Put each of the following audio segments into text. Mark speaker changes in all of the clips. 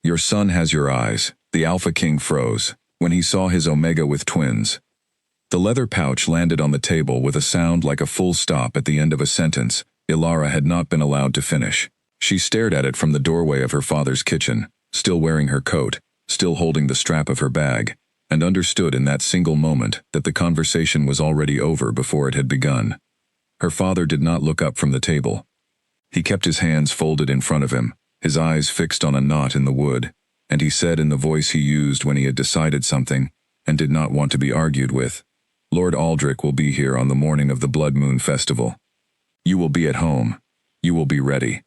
Speaker 1: Your son has your eyes. The Alpha King froze when he saw his Omega with twins. The leather pouch landed on the table with a sound like a full stop at the end of a sentence Ilara had not been allowed to finish. She stared at it from the doorway of her father's kitchen, still wearing her coat, still holding the strap of her bag, and understood in that single moment that the conversation was already over before it had begun. Her father did not look up from the table. He kept his hands folded in front of him, his eyes fixed on a knot in the wood, and he said in the voice he used when he had decided something and did not want to be argued with, "Lord Aldrich will be here on the morning of the Blood Moon Festival. You will be at home. You will be ready."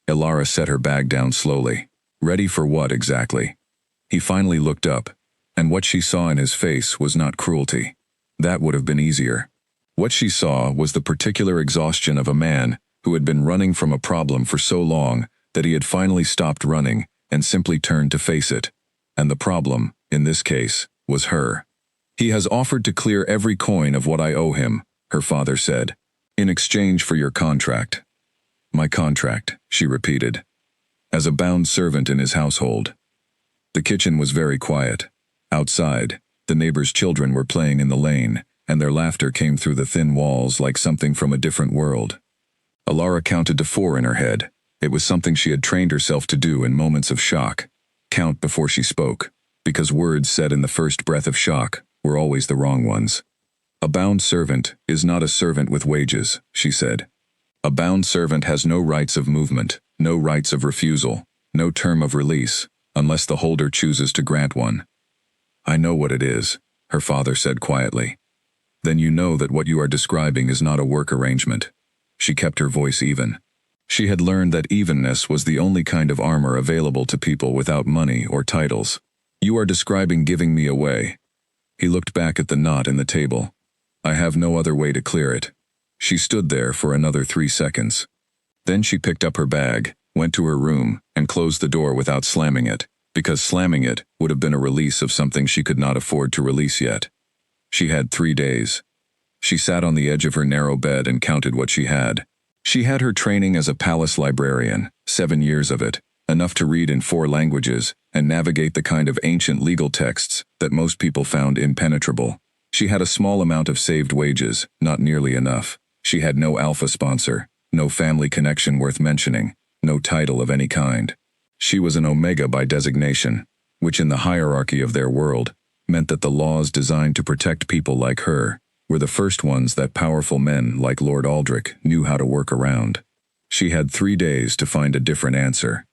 Speaker 1: Ilara set her bag down slowly. Ready for what exactly? He finally looked up, and what she saw in his face was not cruelty. That would have been easier. What she saw was the particular exhaustion of a man who had been running from a problem for so long that he had finally stopped running and simply turned to face it. And the problem, in this case, was her. "He has offered to clear every coin of what I owe him," her father said, "in exchange for your contract." "My contract," she repeated. "As a bound servant in his household." The kitchen was very quiet. Outside, the neighbors' children were playing in the lane, and their laughter came through the thin walls like something from a different world. Ilara counted to 4 in her head. It was something she had trained herself to do in moments of shock. Count before she spoke, because words said in the first breath of shock were always the wrong ones. "A bound servant is not a servant with wages," she said. "A bound servant has no rights of movement, no rights of refusal, no term of release, unless the holder chooses to grant one." "I know what it is," her father said quietly. "Then you know that what you are describing is not a work arrangement." She kept her voice even. She had learned that evenness was the only kind of armor available to people without money or titles. "You are describing giving me away." He looked back at the knot in the table. "I have no other way to clear it." She stood there for another 3 seconds. Then she picked up her bag, went to her room, and closed the door without slamming it, because slamming it would have been a release of something she could not afford to release yet. She had 3 days. She sat on the edge of her narrow bed and counted what she had. She had her training as a palace librarian, 7 years of it, enough to read in 4 languages and navigate the kind of ancient legal texts that most people found impenetrable. She had a small amount of saved wages, not nearly enough. She had no alpha sponsor, no family connection worth mentioning, no title of any kind. She was an Omega by designation, which in the hierarchy of their world meant that the laws designed to protect people like her were the first ones that powerful men like Lord Aldrich knew how to work around. She had 3 days to find a different answer.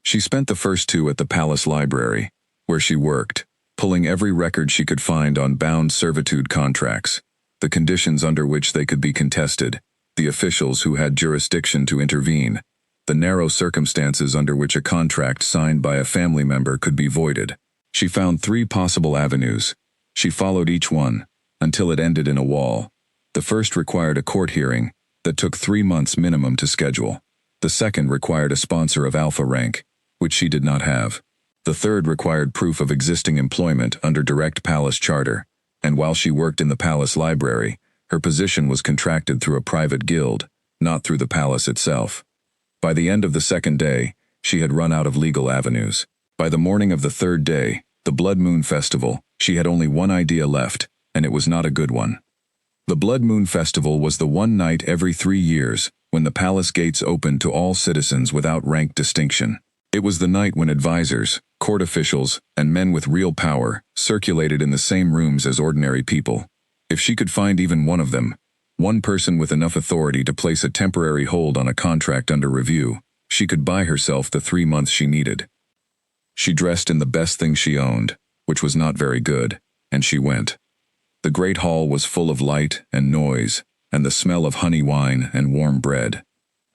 Speaker 1: She spent the first 2 at the palace library, where she worked, pulling every record she could find on bound servitude contracts, the conditions under which they could be contested, the officials who had jurisdiction to intervene, the narrow circumstances under which a contract signed by a family member could be voided. She found 3 possible avenues. She followed each one, until it ended in a wall. The first required a court hearing that took 3 months minimum to schedule. The second required a sponsor of alpha rank, which she did not have. The third required proof of existing employment under direct palace charter, and while she worked in the palace library, her position was contracted through a private guild, not through the palace itself. By the end of the second day, she had run out of legal avenues. By the morning of the third day, the Blood Moon Festival, she had only one idea left, and it was not a good one. The Blood Moon Festival was the one night every 3 years when the palace gates opened to all citizens without rank distinction. It was the night when advisors, court officials, and men with real power circulated in the same rooms as ordinary people. If she could find even one of them, one person with enough authority to place a temporary hold on a contract under review, she could buy herself the 3 months she needed. She dressed in the best thing she owned, which was not very good, and she went. The great hall was full of light and noise, and the smell of honey wine and warm bread.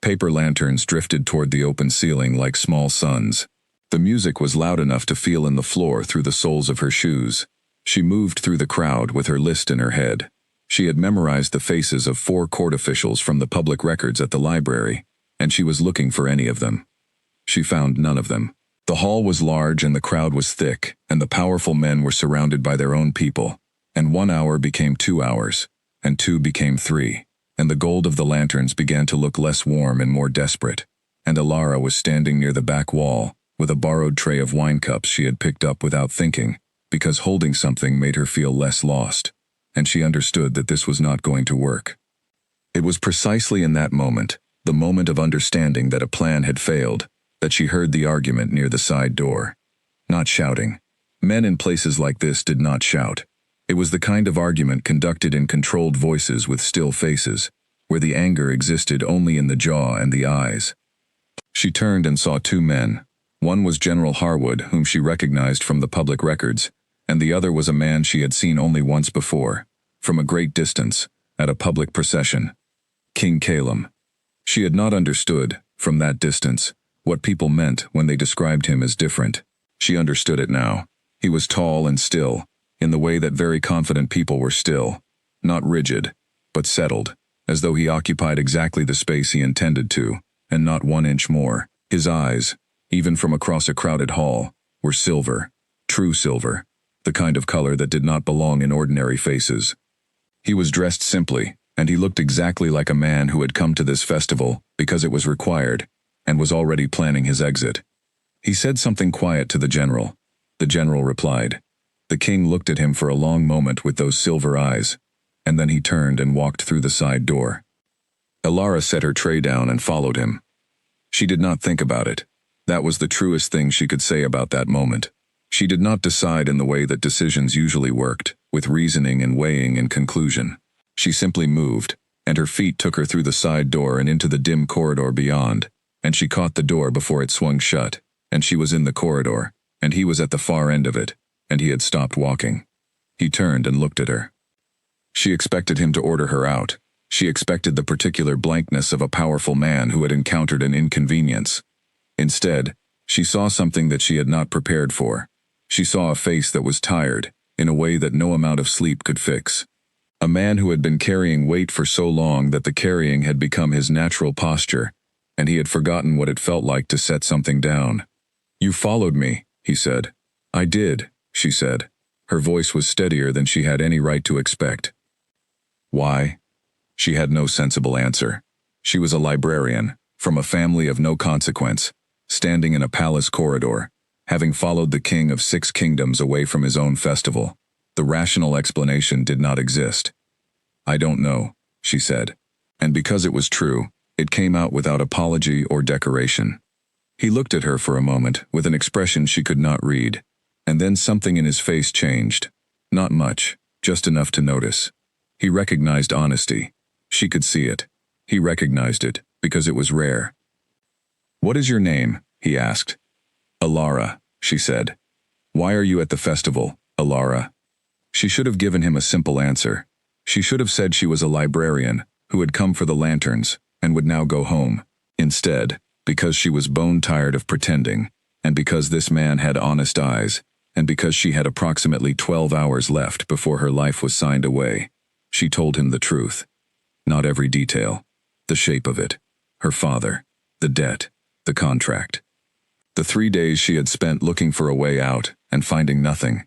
Speaker 1: Paper lanterns drifted toward the open ceiling like small suns. The music was loud enough to feel in the floor through the soles of her shoes. She moved through the crowd with her list in her head. She had memorized the faces of 4 court officials from the public records at the library, and she was looking for any of them. She found none of them. The hall was large and the crowd was thick, and the powerful men were surrounded by their own people. And 1 hour became 2 hours, and 2 became 3, and the gold of the lanterns began to look less warm and more desperate, and Ilara was standing near the back wall, with a borrowed tray of wine cups she had picked up without thinking, because holding something made her feel less lost, and she understood that this was not going to work. It was precisely in that moment, the moment of understanding that a plan had failed, that she heard the argument near the side door. Not shouting. Men in places like this did not shout. It was the kind of argument conducted in controlled voices with still faces, where the anger existed only in the jaw and the eyes. She turned and saw two men. One was General Harwood, whom she recognized from the public records, and the other was a man she had seen only once before, from a great distance, at a public procession. King Calum. She had not understood, from that distance, what people meant when they described him as different. She understood it now. He was tall and still, in the way that very confident people were still, not rigid, but settled, as though he occupied exactly the space he intended to, and not 1 inch more. His eyes, even from across a crowded hall, were silver, true silver, the kind of color that did not belong in ordinary faces. He was dressed simply, and he looked exactly like a man who had come to this festival because it was required, and was already planning his exit. He said something quiet to the general. The general replied. The king looked at him for a long moment with those silver eyes, and then he turned and walked through the side door. Elara set her tray down and followed him. She did not think about it. That was the truest thing she could say about that moment. She did not decide in the way that decisions usually worked, with reasoning and weighing and conclusion. She simply moved, and her feet took her through the side door and into the dim corridor beyond, and she caught the door before it swung shut, and she was in the corridor, and he was at the far end of it, and he had stopped walking. He turned and looked at her. She expected him to order her out. She expected the particular blankness of a powerful man who had encountered an inconvenience. Instead, she saw something that she had not prepared for. She saw a face that was tired, in a way that no amount of sleep could fix. A man who had been carrying weight for so long that the carrying had become his natural posture, and he had forgotten what it felt like to set something down. "You followed me," he said. "I did," she said. Her voice was steadier than she had any right to expect. Why? She had no sensible answer. She was a librarian, from a family of no consequence, standing in a palace corridor, having followed the king of 6 kingdoms away from his own festival. The rational explanation did not exist. "I don't know," she said. And because it was true, it came out without apology or decoration. He looked at her for a moment with an expression she could not read, and then something in his face changed. Not much, just enough to notice. He recognized honesty. She could see it. He recognized it, because it was rare. "What is your name?" he asked. "Elara," she said. "Why are you at the festival, Elara?" She should have given him a simple answer. She should have said she was a librarian, who had come for the lanterns, and would now go home. Instead, because she was bone-tired of pretending, and because this man had honest eyes, and because she had approximately 12 hours left before her life was signed away, she told him the truth. Not every detail. The shape of it. Her father. The debt. The contract. The 3 days she had spent looking for a way out, and finding nothing.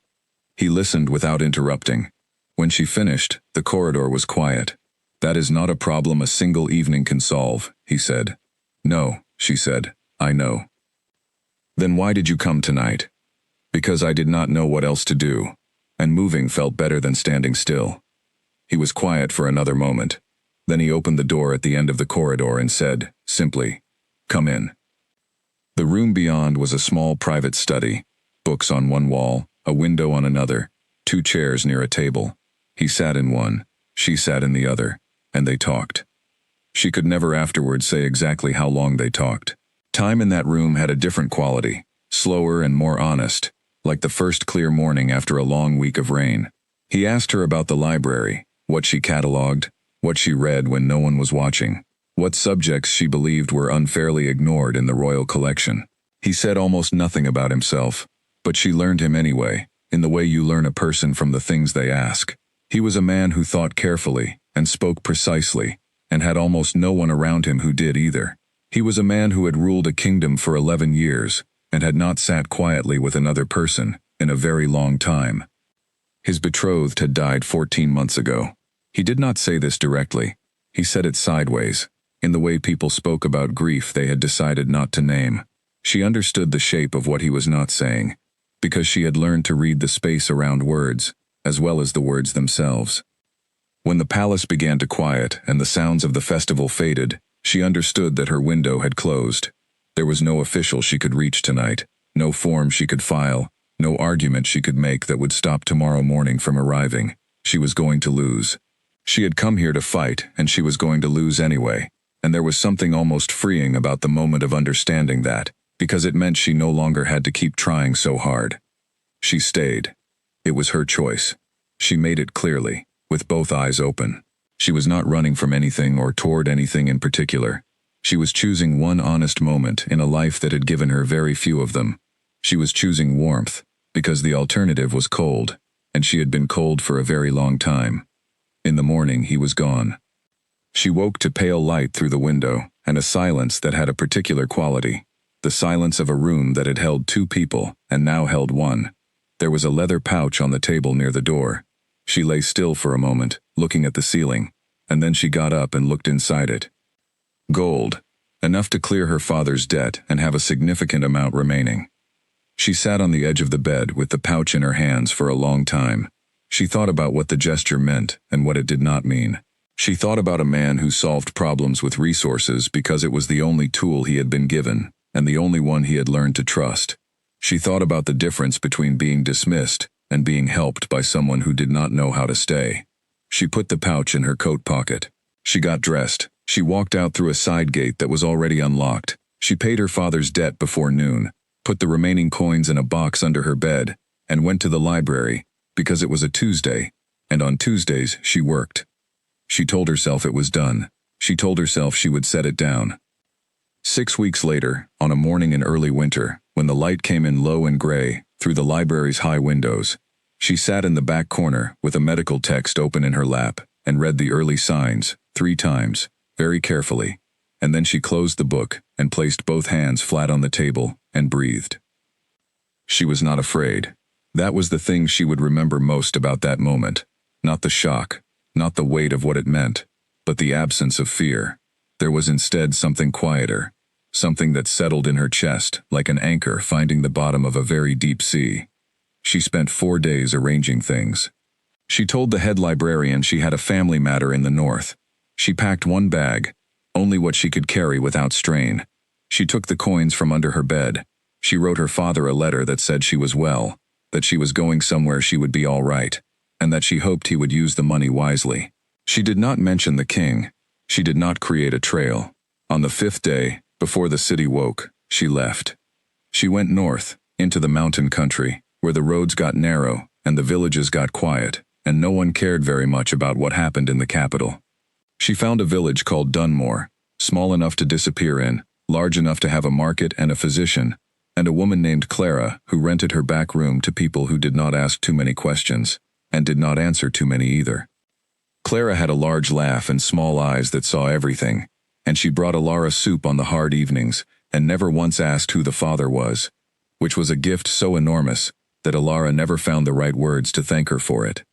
Speaker 1: He listened without interrupting. When she finished, the corridor was quiet. "That is not a problem a single evening can solve," he said. "No," she said, "I know." "Then why did you come tonight?" "Because I did not know what else to do, and moving felt better than standing still." He was quiet for another moment. Then he opened the door at the end of the corridor and said, simply, "Come in." The room beyond was a small private study. Books on one wall, a window on another, 2 chairs near a table. He sat in one, she sat in the other, and they talked. She could never afterwards say exactly how long they talked. Time in that room had a different quality, slower and more honest, like the first clear morning after a long week of rain. He asked her about the library, what she catalogued, what she read when no one was watching, what subjects she believed were unfairly ignored in the royal collection. He said almost nothing about himself, but she learned him anyway, in the way you learn a person from the things they ask. He was a man who thought carefully, and spoke precisely, and had almost no one around him who did either. He was a man who had ruled a kingdom for 11 years, and had not sat quietly with another person in a very long time. His betrothed had died 14 months ago. He did not say this directly. He said it sideways, in the way people spoke about grief they had decided not to name. She understood the shape of what he was not saying, because she had learned to read the space around words, as well as the words themselves. When the palace began to quiet and the sounds of the festival faded, she understood that her window had closed. There was no official she could reach tonight, no form she could file, no argument she could make that would stop tomorrow morning from arriving. She was going to lose. She had come here to fight, and she was going to lose anyway, and there was something almost freeing about the moment of understanding that, because it meant she no longer had to keep trying so hard. She stayed. It was her choice. She made it clearly, with both eyes open. She was not running from anything or toward anything in particular. She was choosing one honest moment in a life that had given her very few of them. She was choosing warmth, because the alternative was cold, and she had been cold for a very long time. In the morning he was gone. She woke to pale light through the window, and a silence that had a particular quality. The silence of a room that had held two people, and now held one. There was a leather pouch on the table near the door. She lay still for a moment, looking at the ceiling, and then she got up and looked inside it. Gold. Enough to clear her father's debt and have a significant amount remaining. She sat on the edge of the bed with the pouch in her hands for a long time. She thought about what the gesture meant and what it did not mean. She thought about a man who solved problems with resources because it was the only tool he had been given, and the only one he had learned to trust. She thought about the difference between being dismissed and being helped by someone who did not know how to stay. She put the pouch in her coat pocket. She got dressed. She walked out through a side gate that was already unlocked. She paid her father's debt before noon, put the remaining coins in a box under her bed, and went to the library, because it was a Tuesday, and on Tuesdays she worked. She told herself it was done. She told herself she would set it down. 6 weeks later, on a morning in early winter, when the light came in low and gray through the library's high windows, she sat in the back corner with a medical text open in her lap and read the early signs 3 times, very carefully, and then she closed the book and placed both hands flat on the table and breathed. She was not afraid. That was the thing she would remember most about that moment. Not the shock, not the weight of what it meant, but the absence of fear. There was instead something quieter, something that settled in her chest like an anchor finding the bottom of a very deep sea. She spent 4 days arranging things. She told the head librarian she had a family matter in the north. She packed 1 bag, only what she could carry without strain. She took the coins from under her bed. She wrote her father a letter that said she was well, that she was going somewhere she would be all right, and that she hoped he would use the money wisely. She did not mention the king. She did not create a trail. On the 5th day, before the city woke, she left. She went north, into the mountain country, where the roads got narrow and the villages got quiet, and no one cared very much about what happened in the capital. She found a village called Dunmore, small enough to disappear in, large enough to have a market and a physician, and a woman named Clara who rented her back room to people who did not ask too many questions, and did not answer too many either. Clara had a large laugh and small eyes that saw everything, and she brought Alara soup on the hard evenings, and never once asked who the father was, which was a gift so enormous that Alara never found the right words to thank her for it.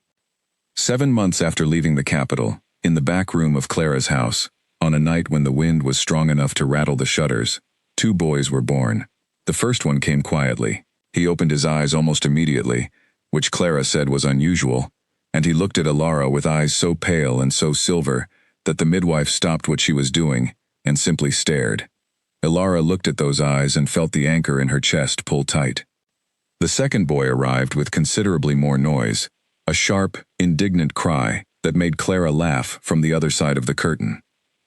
Speaker 1: 7 months after leaving the capital, in the back room of Clara's house, on a night when the wind was strong enough to rattle the shutters, 2 boys were born. The first one came quietly. He opened his eyes almost immediately, which Clara said was unusual, and he looked at Alara with eyes so pale and so silver that the midwife stopped what she was doing and simply stared. Alara looked at those eyes and felt the anchor in her chest pull tight. The second boy arrived with considerably more noise, a sharp, indignant cry that made Clara laugh from the other side of the curtain.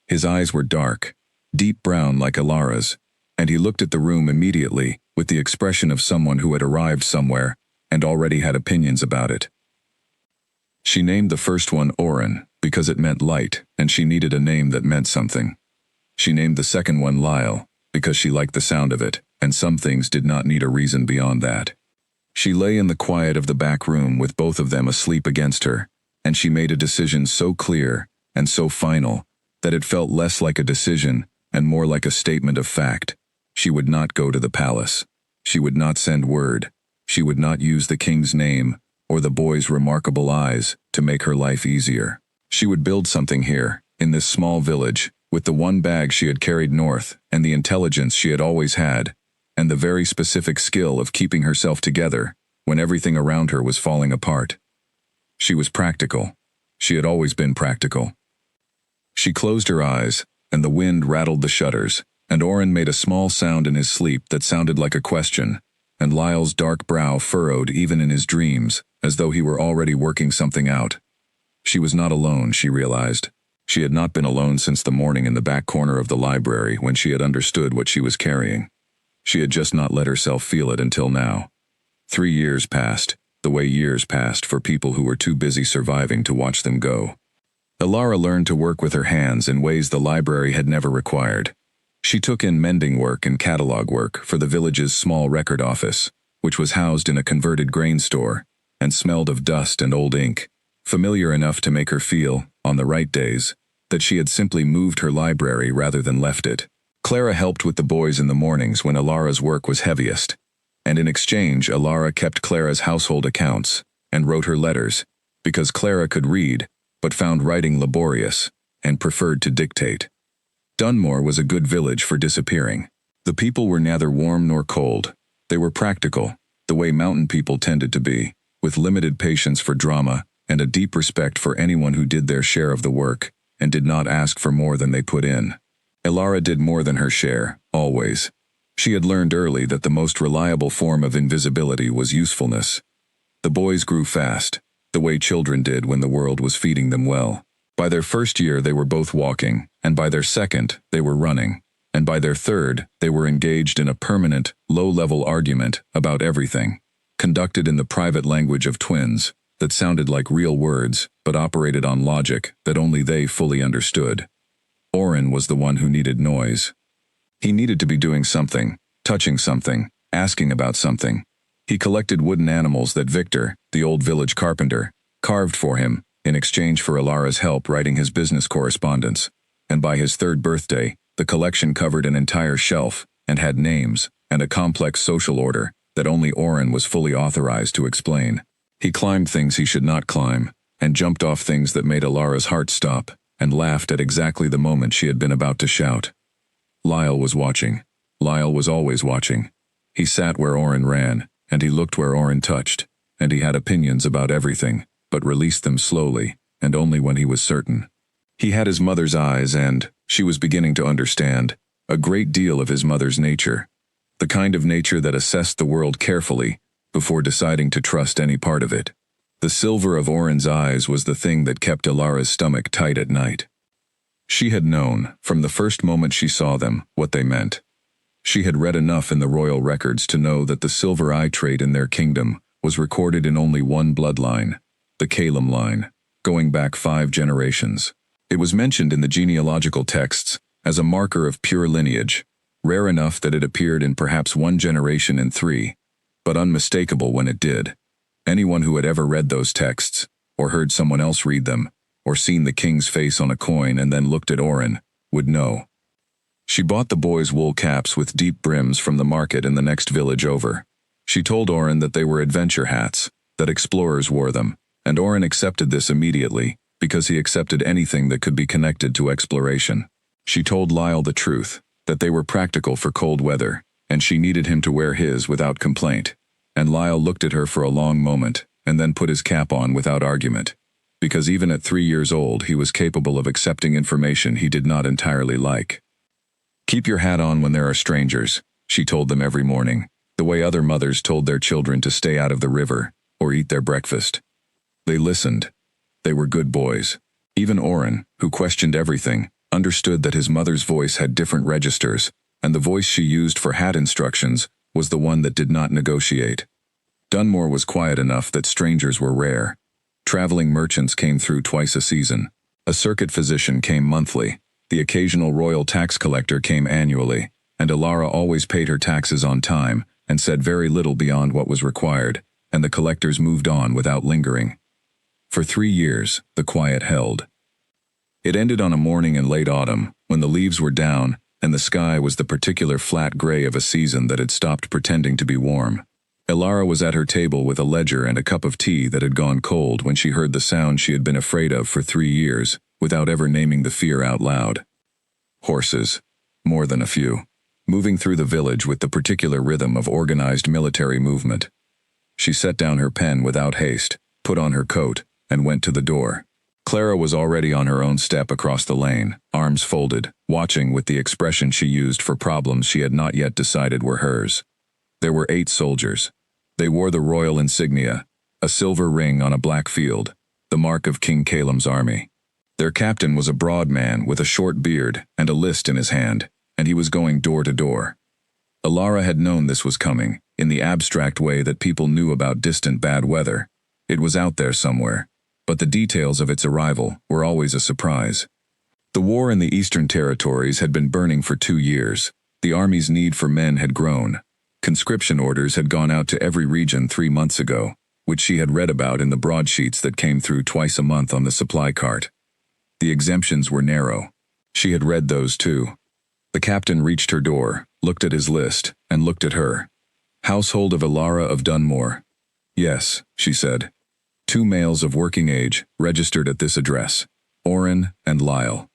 Speaker 1: His eyes were dark, deep brown like Alara's, and he looked at the room immediately with the expression of someone who had arrived somewhere and already had opinions about it. She named the first one Oren because it meant light, and she needed a name that meant something. She named the second one Lyle because she liked the sound of it, and some things did not need a reason beyond that. She lay in the quiet of the back room with both of them asleep against her, and she made a decision so clear and so final that it felt less like a decision and more like a statement of fact. She would not go to the palace. She would not send word. She would not use the king's name or the boy's remarkable eyes to make her life easier. She would build something here, in this small village, with the 1 bag she had carried north and the intelligence she had always had, and the very specific skill of keeping herself together when everything around her was falling apart. She was practical. She had always been practical. She closed her eyes, and the wind rattled the shutters, and Oren made a small sound in his sleep that sounded like a question, and Lyle's dark brow furrowed even in his dreams, as though he were already working something out. She was not alone, she realized. She had not been alone since the morning in the back corner of the library when she had understood what she was carrying. She had just not let herself feel it until now. 3 years passed, the way years passed for people who were too busy surviving to watch them go. Ilara learned to work with her hands in ways the library had never required. She took in mending work and catalog work for the village's small record office, which was housed in a converted grain store, and smelled of dust and old ink, familiar enough to make her feel, on the right days, that she had simply moved her library rather than left it. Clara helped with the boys in the mornings when Ilara's work was heaviest, and in exchange Ilara kept Clara's household accounts and wrote her letters, because Clara could read, but found writing laborious, and preferred to dictate. Dunmore was a good village for disappearing. The people were neither warm nor cold. They were practical, the way mountain people tended to be, with limited patience for drama and a deep respect for anyone who did their share of the work and did not ask for more than they put in. Ilara did more than her share, always. She had learned early that the most reliable form of invisibility was usefulness. The boys grew fast, the way children did when the world was feeding them well. By their first year they were both walking, and by their second they were running, and by their third they were engaged in a permanent, low-level argument about everything, conducted in the private language of twins, that sounded like real words but operated on logic that only they fully understood. Oren was the one who needed noise. He needed to be doing something, touching something, asking about something. He collected wooden animals that Victor, the old village carpenter, carved for him in exchange for Ilara's help writing his business correspondence, and by his 3rd birthday, the collection covered an entire shelf and had names and a complex social order that only Oren was fully authorized to explain. He climbed things he should not climb, and jumped off things that made Ilara's heart stop, and laughed at exactly the moment she had been about to shout. Lyle was watching. Lyle was always watching. He sat where Oren ran, and he looked where Oren touched, and he had opinions about everything, but released them slowly, and only when he was certain. He had his mother's eyes and, she was beginning to understand, a great deal of his mother's nature. The kind of nature that assessed the world carefully before deciding to trust any part of it. The silver of Oren's eyes was the thing that kept Ilara's stomach tight at night. She had known, from the first moment she saw them, what they meant. She had read enough in the royal records to know that the silver eye trait in their kingdom was recorded in only one bloodline, the Kalem line, going back 5 generations. It was mentioned in the genealogical texts as a marker of pure lineage, rare enough that it appeared in perhaps 1 generation in 3, but unmistakable when it did. Anyone who had ever read those texts, or heard someone else read them, or seen the king's face on a coin and then looked at Oren, would know. She bought the boys wool caps with deep brims from the market in the next village over. She told Oren that they were adventure hats, that explorers wore them, and Oren accepted this immediately, because he accepted anything that could be connected to exploration. She told Lyle the truth, that they were practical for cold weather, and she needed him to wear his without complaint. And Lyle looked at her for a long moment, and then put his cap on without argument, because even at 3 years old he was capable of accepting information he did not entirely like. "Keep your hat on when there are strangers," she told them every morning, the way other mothers told their children to stay out of the river, or eat their breakfast. They listened. They were good boys. Even Oren, who questioned everything, understood that his mother's voice had different registers, and the voice she used for hat instructions was the one that did not negotiate. Dunmore was quiet enough that strangers were rare. Traveling merchants came through twice a season. A circuit physician came monthly. The occasional royal tax collector came annually, and Ilara always paid her taxes on time and said very little beyond what was required, and the collectors moved on without lingering. For 3 years, the quiet held. It ended on a morning in late autumn, when the leaves were down, and the sky was the particular flat gray of a season that had stopped pretending to be warm. Ilara was at her table with a ledger and a cup of tea that had gone cold when she heard the sound she had been afraid of for 3 years, without ever naming the fear out loud. Horses. More than a few. moving through the village with the particular rhythm of organized military movement. She set down her pen without haste, put on her coat, and went to the door. Clara was already on her own step across the lane, arms folded, watching with the expression she used for problems she had not yet decided were hers. There were 8 soldiers. They wore the royal insignia, a silver ring on a black field, the mark of King Calem's army. Their captain was a broad man with a short beard and a list in his hand, and he was going door to door. Ilara had known this was coming, in the abstract way that people knew about distant bad weather. It was out there somewhere, but the details of its arrival were always a surprise. The war in the Eastern Territories had been burning for 2 years. The army's need for men had grown. Conscription orders had gone out to every region 3 months ago, which she had read about in the broadsheets that came through twice a month on the supply cart. The exemptions were narrow. She had read those too. The captain reached her door, looked at his list, and looked at her. Household of Ilara of Dunmore. Yes, she said. 2 males of working age, registered at this address. Orrin and Lyle.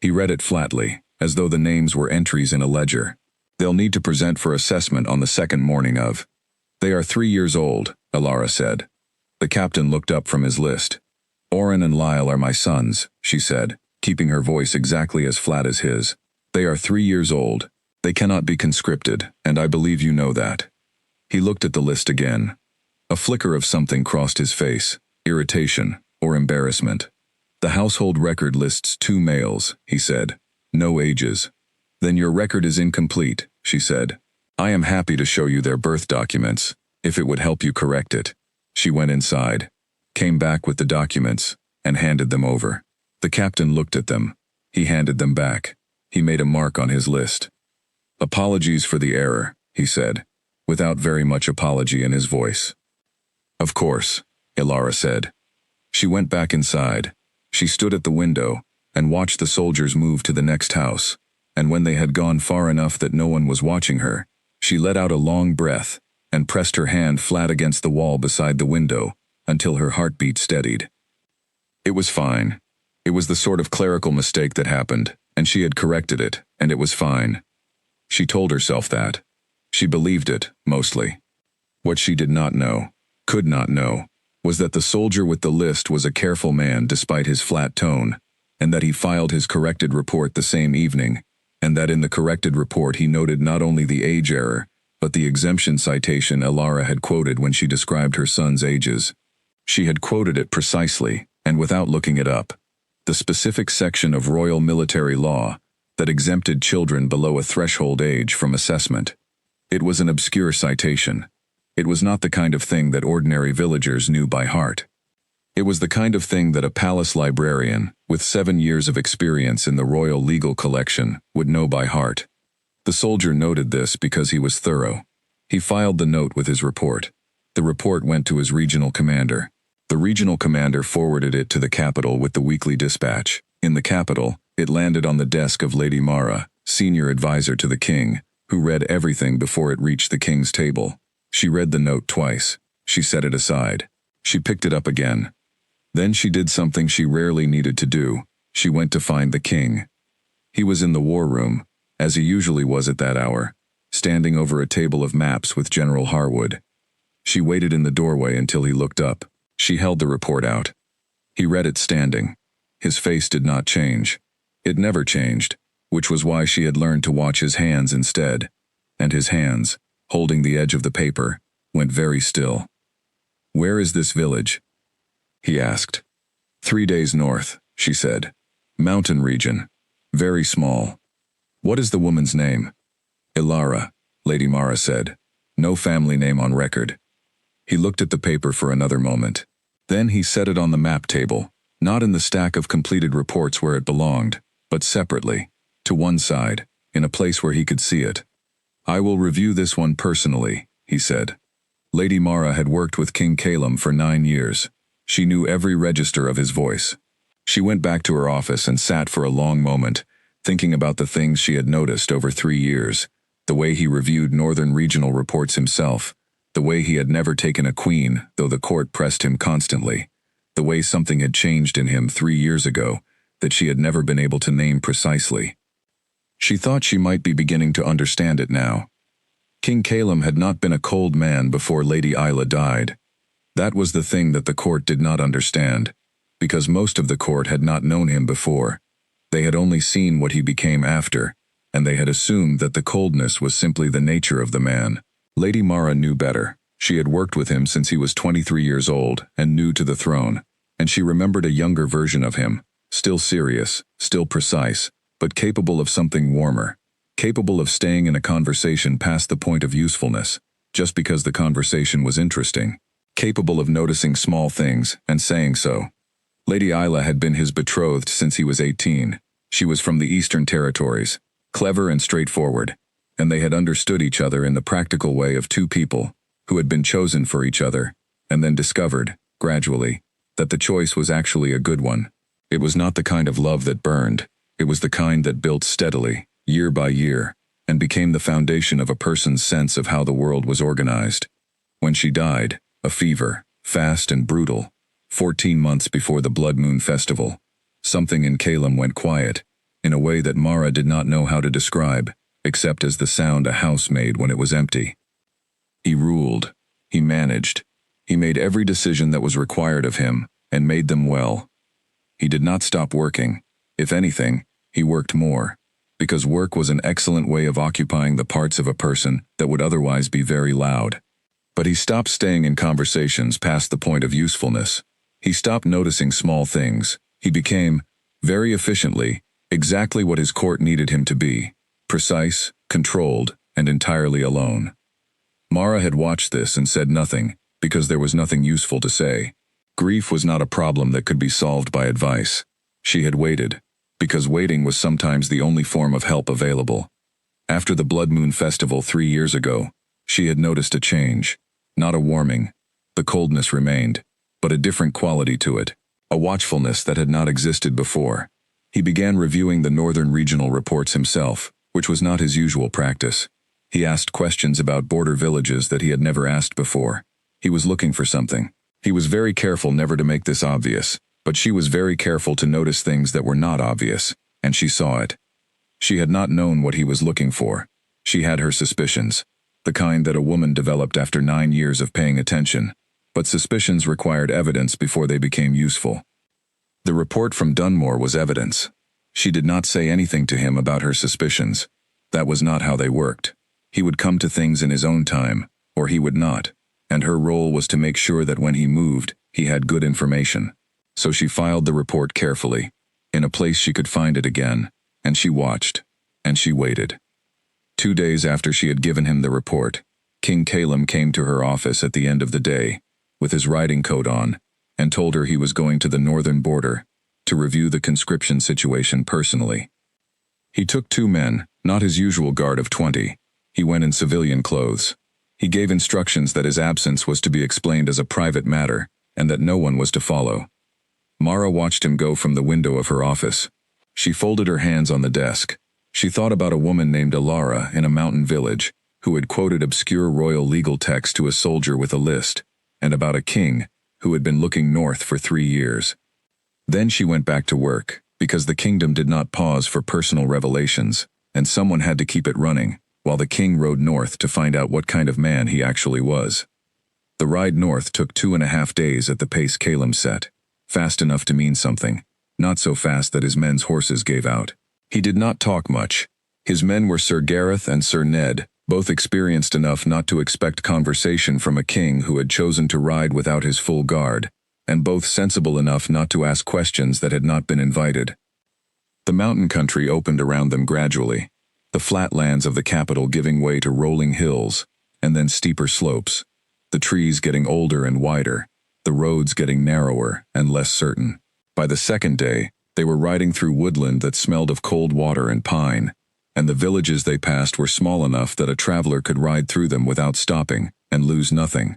Speaker 1: He read it flatly, as though the names were entries in a ledger. They'll need to present for assessment on the second morning of. They are 3 years old, Ilara said. The captain looked up from his list. Orrin and Lyle are my sons, she said, keeping her voice exactly as flat as his. They are 3 years old. They cannot be conscripted, and I believe you know that. He looked at the list again. A flicker of something crossed his face, irritation or embarrassment. The household record lists 2 males, he said. No ages. Then your record is incomplete, she said. I am happy to show you their birth documents, if it would help you correct it. She went inside, came back with the documents, and handed them over. The captain looked at them. He handed them back. He made a mark on his list. Apologies for the error, he said, without very much apology in his voice. Of course, Ilara said. She went back inside. She stood at the window and watched the soldiers move to the next house, and when they had gone far enough that no one was watching her, she let out a long breath and pressed her hand flat against the wall beside the window until her heartbeat steadied. It was fine. It was the sort of clerical mistake that happened, and she had corrected it, and it was fine. She told herself that. She believed it, mostly. What she did not know, could not know, was that the soldier with the list was a careful man despite his flat tone, and that he filed his corrected report the same evening, and that in the corrected report he noted not only the age error, but the exemption citation Ilara had quoted when she described her son's ages. She had quoted it precisely, and without looking it up. The specific section of royal military law that exempted children below a threshold age from assessment. It was an obscure citation. It was not the kind of thing that ordinary villagers knew by heart. It was the kind of thing that a palace librarian, with 7 years of experience in the royal legal collection, would know by heart. The soldier noted this because he was thorough. He filed the note with his report. The report went to his regional commander. The regional commander forwarded it to the capital with the weekly dispatch. In the capital, it landed on the desk of Lady Mara, senior advisor to the king, who read everything before it reached the king's table. She read the note twice. She set it aside. She picked it up again. Then she did something she rarely needed to do. She went to find the king. He was in the war room, as he usually was at that hour, standing over a table of maps with General Harwood. She waited in the doorway until he looked up. She held the report out. He read it standing. His face did not change. It never changed, which was why she had learned to watch his hands instead. And his hands, holding the edge of the paper, went very still. Where is this village? He asked. 3 days north, she said. Mountain region. Very small. What is the woman's name? Ilara, Lady Mara said. No family name on record. He looked at the paper for another moment. Then he set it on the map table, not in the stack of completed reports where it belonged, but separately, to one side, in a place where he could see it. I will review this one personally, he said. Lady Mara had worked with King Calem for 9 years. She knew every register of his voice. She went back to her office and sat for a long moment, thinking about the things she had noticed over 3 years, the way he reviewed northern regional reports himself, the way he had never taken a queen, though the court pressed him constantly, the way something had changed in him 3 years ago that she had never been able to name precisely. She thought she might be beginning to understand it now. King Calum had not been a cold man before Lady Isla died. That was the thing that the court did not understand, because most of the court had not known him before. They had only seen what he became after, and they had assumed that the coldness was simply the nature of the man. Lady Mara knew better. She had worked with him since he was 23 years old and new to the throne, and she remembered a younger version of him, still serious, still precise, but capable of something warmer, capable of staying in a conversation past the point of usefulness, just because the conversation was interesting, capable of noticing small things and saying so. Lady Isla had been his betrothed since he was 18. She was from the Eastern Territories, clever and straightforward, and they had understood each other in the practical way of two people who had been chosen for each other, and then discovered, gradually, that the choice was actually a good one. It was not the kind of love that burned. It was the kind that built steadily, year by year, and became the foundation of a person's sense of how the world was organized. When she died, a fever, fast and brutal, 14 months before the Blood Moon Festival, something in Calum went quiet, in a way that Mara did not know how to describe, except as the sound a house made when it was empty. He ruled. He managed. He made every decision that was required of him, and made them well. He did not stop working. If anything, he worked more, because work was an excellent way of occupying the parts of a person that would otherwise be very loud. But he stopped staying in conversations past the point of usefulness. He stopped noticing small things. He became, very efficiently, exactly what his court needed him to be: precise, controlled, and entirely alone. Mara had watched this and said nothing, because there was nothing useful to say. Grief was not a problem that could be solved by advice. She had waited, because waiting was sometimes the only form of help available. After the Blood Moon Festival 3 years ago, she had noticed a change. Not a warming. The coldness remained, but a different quality to it, a watchfulness that had not existed before. He began reviewing the northern regional reports himself, which was not his usual practice. He asked questions about border villages that he had never asked before. He was looking for something. He was very careful never to make this obvious, but she was very careful to notice things that were not obvious, and she saw it. She had not known what he was looking for. She had her suspicions, the kind that a woman developed after 9 years of paying attention, but suspicions required evidence before they became useful. The report from Dunmore was evidence. She did not say anything to him about her suspicions. That was not how they worked. He would come to things in his own time, or he would not, and her role was to make sure that when he moved, he had good information. So she filed the report carefully, in a place she could find it again, and she watched, and she waited. 2 days after she had given him the report, King Calum came to her office at the end of the day, with his riding coat on, and told her he was going to the northern border, to review the conscription situation personally. He took 2 men, not his usual guard of 20. He went in civilian clothes. He gave instructions that his absence was to be explained as a private matter, and that no one was to follow. Mara watched him go from the window of her office. She folded her hands on the desk. She thought about a woman named Alara in a mountain village, who had quoted obscure royal legal text to a soldier with a list, and about a king who had been looking north for 3 years. Then she went back to work, because the kingdom did not pause for personal revelations, and someone had to keep it running, while the king rode north to find out what kind of man he actually was. The ride north took 2.5 days at the pace Calum set, fast enough to mean something, not so fast that his men's horses gave out. He did not talk much. His men were Sir Gareth and Sir Ned, both experienced enough not to expect conversation from a king who had chosen to ride without his full guard, and both sensible enough not to ask questions that had not been invited. The mountain country opened around them gradually, the flatlands of the capital giving way to rolling hills, and then steeper slopes, the trees getting older and wider, the roads getting narrower and less certain. By the second day, they were riding through woodland that smelled of cold water and pine, and the villages they passed were small enough that a traveler could ride through them without stopping and lose nothing.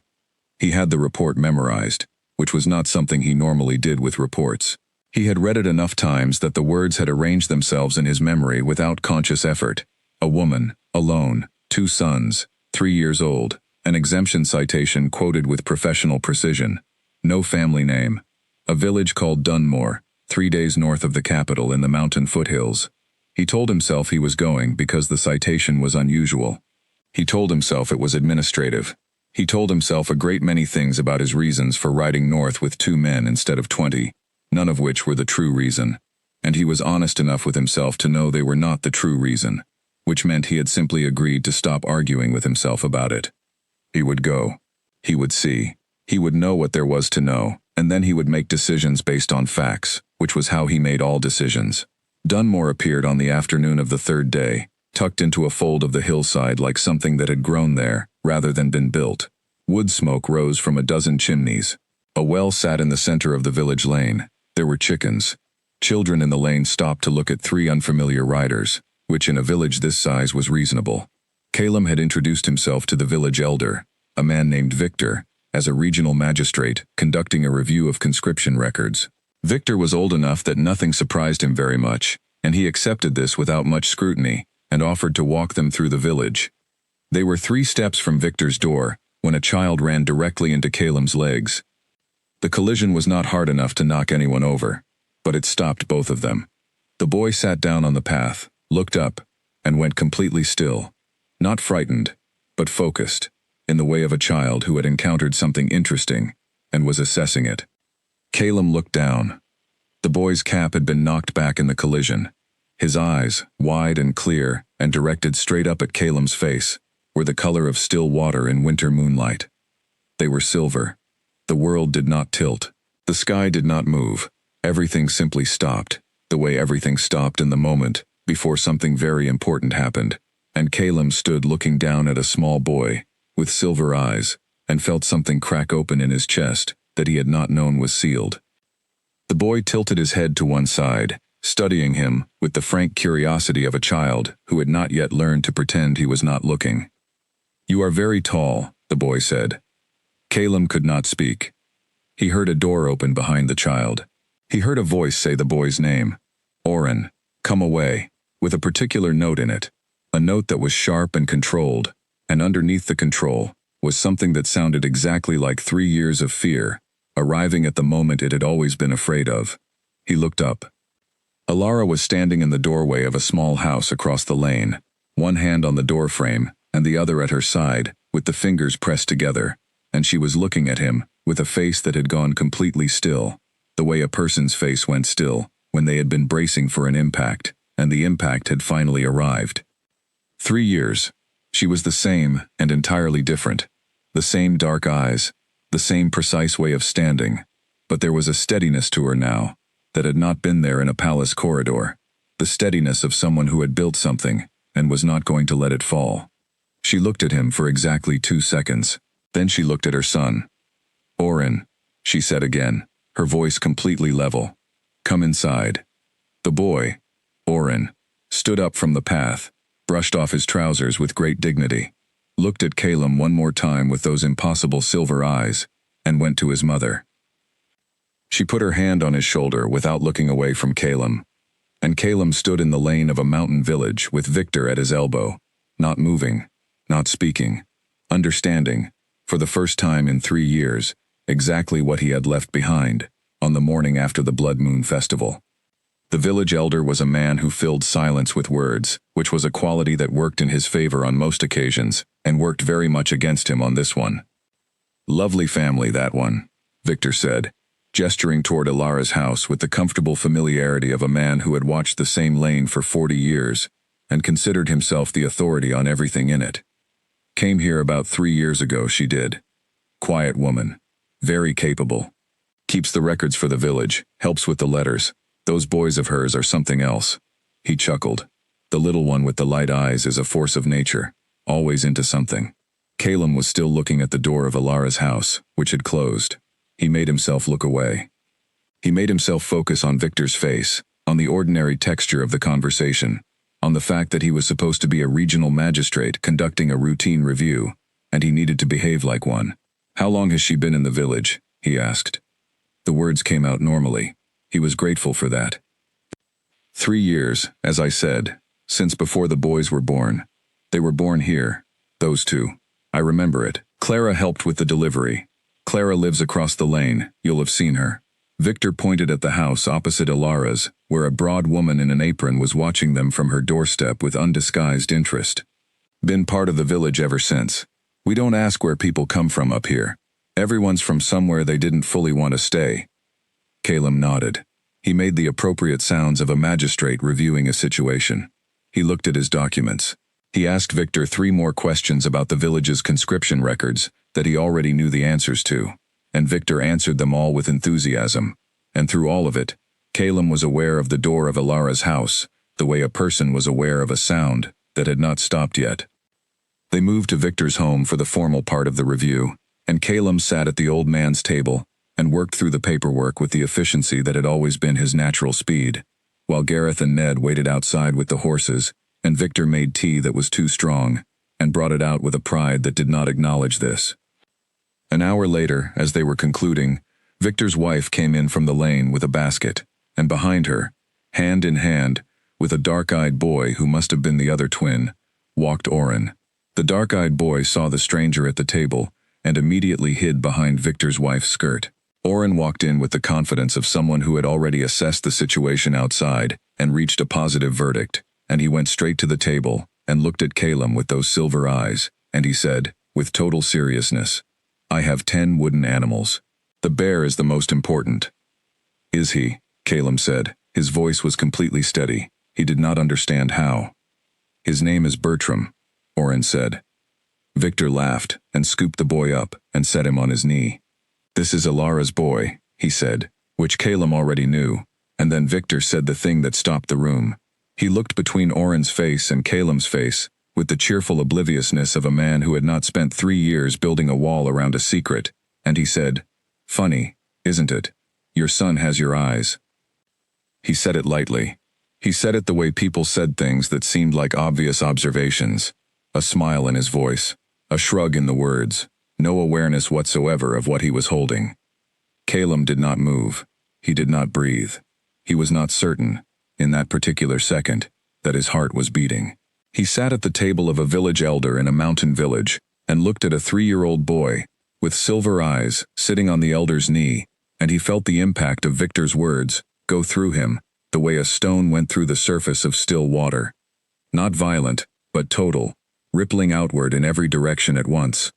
Speaker 1: He had the report memorized, which was not something he normally did with reports. He had read it enough times that the words had arranged themselves in his memory without conscious effort. A woman, alone, 2 sons, 3 years old, an exemption citation quoted with professional precision, no family name, a village called Dunmore, 3 days north of the capital in the mountain foothills. He told himself he was going because the citation was unusual. He told himself it was administrative. He told himself a great many things about his reasons for riding north with 2 men instead of 20, none of which were the true reason. And he was honest enough with himself to know they were not the true reason, which meant he had simply agreed to stop arguing with himself about it. He would go. He would see. He would know what there was to know, and then he would make decisions based on facts, which was how he made all decisions. Dunmore appeared on the afternoon of the 3rd day, tucked into a fold of the hillside like something that had grown there, rather than been built. Wood smoke rose from a dozen chimneys. A well sat in the center of the village lane. There were chickens. Children in the lane stopped to look at 3 unfamiliar riders, which in a village this size was reasonable. Calum had introduced himself to the village elder, a man named Victor, as a regional magistrate conducting a review of conscription records. Victor was old enough that nothing surprised him very much, and he accepted this without much scrutiny, and offered to walk them through the village. They were 3 steps from Victor's door, when a child ran directly into Calum's legs. The collision was not hard enough to knock anyone over, but it stopped both of them. The boy sat down on the path, looked up, and went completely still. Not frightened, but focused, in the way of a child who had encountered something interesting, and was assessing it. Calum looked down. The boy's cap had been knocked back in the collision. His eyes, wide and clear, and directed straight up at Calum's face, were the color of still water in winter moonlight. They were silver. The world did not tilt. The sky did not move. Everything simply stopped, the way everything stopped in the moment, before something very important happened, and Calum stood looking down at a small boy, with silver eyes, and felt something crack open in his chest that he had not known was sealed. The boy tilted his head to one side, studying him with the frank curiosity of a child who had not yet learned to pretend he was not looking. "You are very tall," the boy said. Calum could not speak. He heard a door open behind the child. He heard a voice say the boy's name. "Oren, come away," with a particular note in it, a note that was sharp and controlled, and underneath the control was something that sounded exactly like 3 years of fear, arriving at the moment it had always been afraid of. He looked up. Alara was standing in the doorway of a small house across the lane, one hand on the doorframe and the other at her side, with the fingers pressed together, and she was looking at him with a face that had gone completely still, the way a person's face went still when they had been bracing for an impact, and the impact had finally arrived. 3 years. She was the same and entirely different. The same dark eyes, the same precise way of standing, but there was a steadiness to her now that had not been there in a palace corridor, the steadiness of someone who had built something and was not going to let it fall. She looked at him for exactly 2 seconds, then she looked at her son. "Oren," she said again, her voice completely level. "Come inside." The boy, Oren, stood up from the path, brushed off his trousers with great dignity, looked at Calum one more time with those impossible silver eyes, and went to his mother. She put her hand on his shoulder without looking away from Calum, and Calum stood in the lane of a mountain village with Victor at his elbow, not moving, not speaking, understanding, for the first time in 3 years, exactly what he had left behind, on the morning after the Blood Moon Festival. The village elder was a man who filled silence with words, which was a quality that worked in his favor on most occasions, and worked very much against him on this one. "Lovely family, that one," Victor said, gesturing toward Alara's house with the comfortable familiarity of a man who had watched the same lane for 40 years, and considered himself the authority on everything in it. "Came here about 3 years ago, she did. Quiet woman. Very capable. Keeps the records for the village, helps with the letters. Those boys of hers are something else." He chuckled. "The little one with the light eyes is a force of nature, always into something." Calum was still looking at the door of Alara's house, which had closed. He made himself look away. He made himself focus on Victor's face, on the ordinary texture of the conversation, on the fact that he was supposed to be a regional magistrate conducting a routine review, and he needed to behave like one. "How long has she been in the village?" he asked. The words came out normally. He was grateful for that. 3 years, as I said, since before the boys were born. They were born here, those 2. I remember it. Clara helped with the delivery. Clara lives across the lane, you'll have seen her. Victor pointed at the house opposite Ilara's, where a broad woman in an apron was watching them from her doorstep with undisguised interest. Been part of the village ever since. We don't ask where people come from up here. Everyone's from somewhere they didn't fully want to stay. Calum nodded. He made the appropriate sounds of a magistrate reviewing a situation. He looked at his documents. He asked Victor 3 more questions about the village's conscription records that he already knew the answers to, and Victor answered them all with enthusiasm. And through all of it, Calum was aware of the door of Ilara's house, the way a person was aware of a sound that had not stopped yet. They moved to Victor's home for the formal part of the review, and Calum sat at the old man's table and worked through the paperwork with the efficiency that had always been his natural speed, while Gareth and Ned waited outside with the horses, and Victor made tea that was too strong, and brought it out with a pride that did not acknowledge this. An hour later, as they were concluding, Victor's wife came in from the lane with a basket, and behind her, hand in hand, with a dark-eyed boy who must have been the other twin, walked Oren. The dark-eyed boy saw the stranger at the table and immediately hid behind Victor's wife's skirt. Oren walked in with the confidence of someone who had already assessed the situation outside and reached a positive verdict, and he went straight to the table and looked at Calum with those silver eyes, and he said, with total seriousness, "I have 10 wooden animals. The bear is the most important." "Is he?" Calum said. His voice was completely steady. He did not understand how. "His name is Bertram," Oren said. Victor laughed and scooped the boy up and set him on his knee. "This is Ilara's boy," he said, which Calum already knew, and then Victor said the thing that stopped the room. He looked between Oren's face and Calum's face with the cheerful obliviousness of a man who had not spent 3 years building a wall around a secret, and he said, "Funny, isn't it? Your son has your eyes." He said it lightly. He said it the way people said things that seemed like obvious observations. A smile in his voice, a shrug in the words, no awareness whatsoever of what he was holding. Calum did not move. He did not breathe. He was not certain, in that particular second, that his heart was beating. He sat at the table of a village elder in a mountain village and looked at a 3-year-old boy with silver eyes sitting on the elder's knee, and he felt the impact of Victor's words go through him the way a stone went through the surface of still water. Not violent, but total, rippling outward in every direction at once.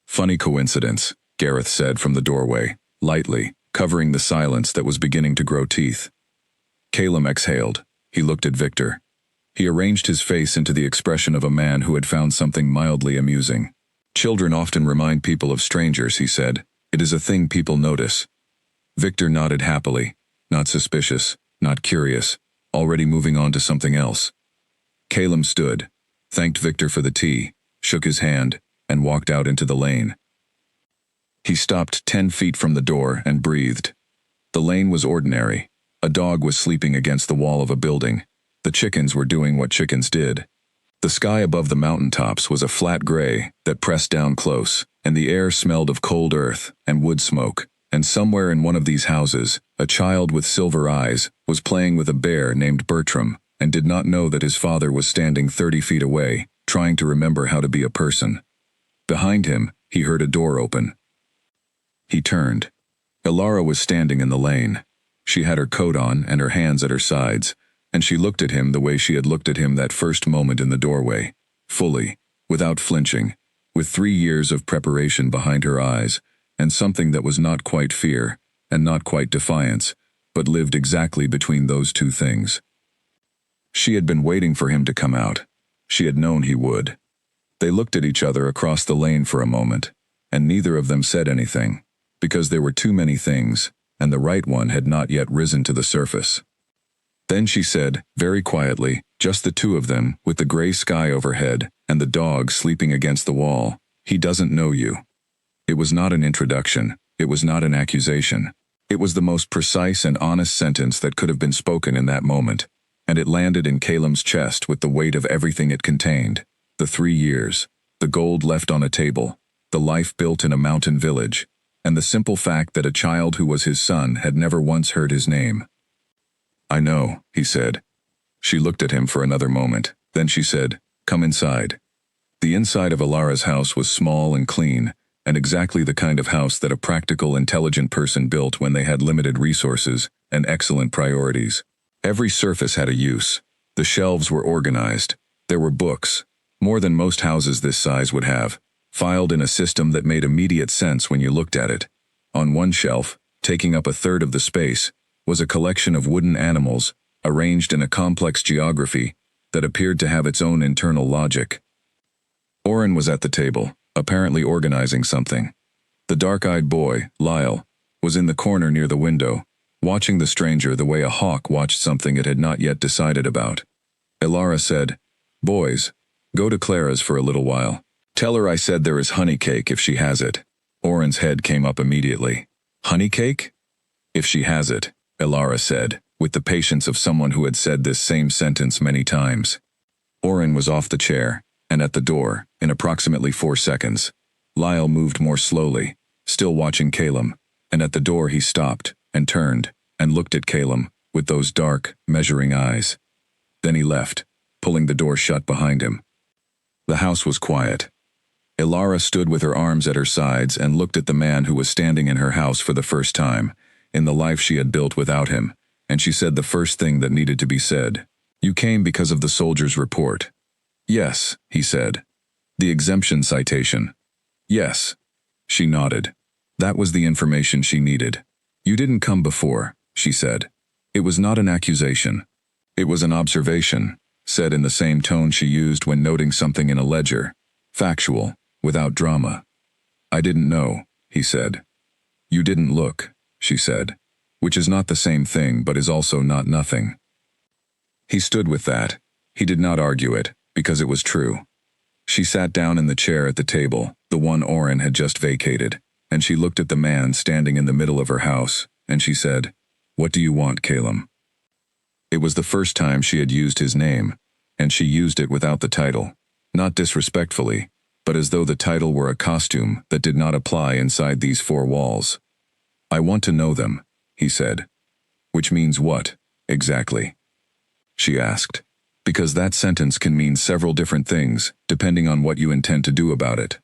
Speaker 1: "Funny coincidence," Gareth said from the doorway, lightly, covering the silence that was beginning to grow teeth. Calum exhaled. He looked at Victor. He arranged his face into the expression of a man who had found something mildly amusing. "Children often remind people of strangers," he said. "It is a thing people notice." Victor nodded happily, not suspicious, not curious, already moving on to something else. Calum stood, thanked Victor for the tea, shook his hand, and walked out into the lane. He stopped 10 feet from the door and breathed. The lane was ordinary. A dog was sleeping against the wall of a building. The chickens were doing what chickens did. The sky above the mountaintops was a flat gray that pressed down close, and the air smelled of cold earth and wood smoke. And somewhere in one of these houses, a child with silver eyes was playing with a bear named Bertram and did not know that his father was standing 30 feet away, trying to remember how to be a person. Behind him, he heard a door open. He turned. Ilara was standing in the lane. She had her coat on and her hands at her sides, and she looked at him the way she had looked at him that first moment in the doorway, fully, without flinching, with 3 years of preparation behind her eyes, and something that was not quite fear, and not quite defiance, but lived exactly between those two things. She had been waiting for him to come out. She had known he would. They looked at each other across the lane for a moment, and neither of them said anything, because there were too many things, and the right one had not yet risen to the surface. Then she said, very quietly, just the two of them, with the gray sky overhead, and the dog sleeping against the wall, "He doesn't know you." It was not an introduction. It was not an accusation. It was the most precise and honest sentence that could have been spoken in that moment, and it landed in Calum's chest with the weight of everything it contained. The 3 years, the gold left on a table, the life built in a mountain village, and the simple fact that a child who was his son had never once heard his name. "I know," he said. She looked at him for another moment. Then she said, "Come inside." The inside of Ilara's house was small and clean, and exactly the kind of house that a practical, intelligent person built when they had limited resources and excellent priorities. Every surface had a use. The shelves were organized. There were books, more than most houses this size would have, filed in a system that made immediate sense when you looked at it. On one shelf, taking up a third of the space, was a collection of wooden animals, arranged in a complex geography that appeared to have its own internal logic. Oren was at the table, apparently organizing something. The dark-eyed boy, Lyle, was in the corner near the window, watching the stranger the way a hawk watched something it had not yet decided about. Ilara said, "Boys, go to Clara's for a little while. Tell her I said there is honey cake if she has it." Oren's head came up immediately. "Honey cake?" "If she has it," Ilara said, with the patience of someone who had said this same sentence many times. Oren was off the chair, and at the door, in approximately 4 seconds. Lyle moved more slowly, still watching Calum, and at the door he stopped, and turned, and looked at Calum, with those dark, measuring eyes. Then he left, pulling the door shut behind him. The house was quiet. Ilara stood with her arms at her sides and looked at the man who was standing in her house for the first time, in the life she had built without him, and she said the first thing that needed to be said. "You came because of the soldier's report." "Yes," he said. "The exemption citation." "Yes." She nodded. That was the information she needed. "You didn't come before," she said. It was not an accusation. It was an observation, said in the same tone she used when noting something in a ledger. Factual, without drama. "I didn't know," he said. "You didn't look," she said, which is not the same thing but is also not nothing. He stood with that. He did not argue it, because it was true. She sat down in the chair at the table, the one Oren had just vacated, and she looked at the man standing in the middle of her house, and she said, "What do you want, Calum?" It was the first time she had used his name, and she used it without the title, not disrespectfully, but as though the title were a costume that did not apply inside these 4 walls. "I want to know them," he said. "Which means what, exactly?" she asked. "Because that sentence can mean several different things, depending on what you intend to do about it."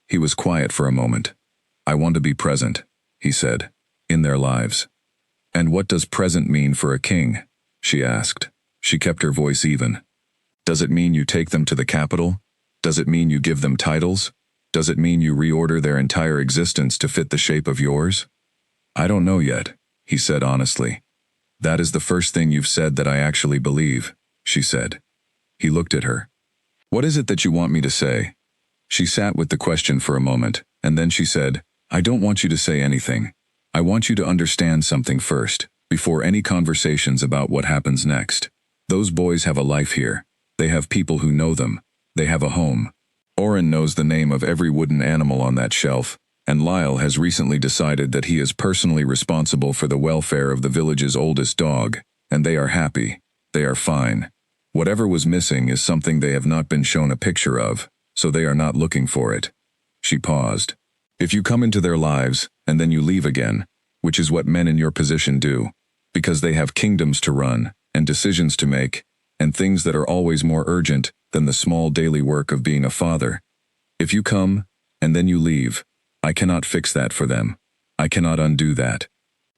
Speaker 1: He was quiet for a moment. "I want to be present," he said, "in their lives." "And what does present mean for a king?" she asked. She kept her voice even. "Does it mean you take them to the capital? Does it mean you give them titles? Does it mean you reorder their entire existence to fit the shape of yours?" "I don't know yet," he said honestly. "That is the first thing you've said that I actually believe," she said. He looked at her. "What is it that you want me to say?" She sat with the question for a moment, and then she said, "I don't want you to say anything. I want you to understand something first, before any conversations about what happens next. Those boys have a life here. They have people who know them. They have a home. Oren knows the name of every wooden animal on that shelf, and Lyle has recently decided that he is personally responsible for the welfare of the village's oldest dog, and they are happy. They are fine. Whatever was missing is something they have not been shown a picture of, so they are not looking for it." She paused. "If you come into their lives, and then you leave again, which is what men in your position do, because they have kingdoms to run, and decisions to make, and things that are always more urgent than the small daily work of being a father. If you come, and then you leave, I cannot fix that for them. I cannot undo that.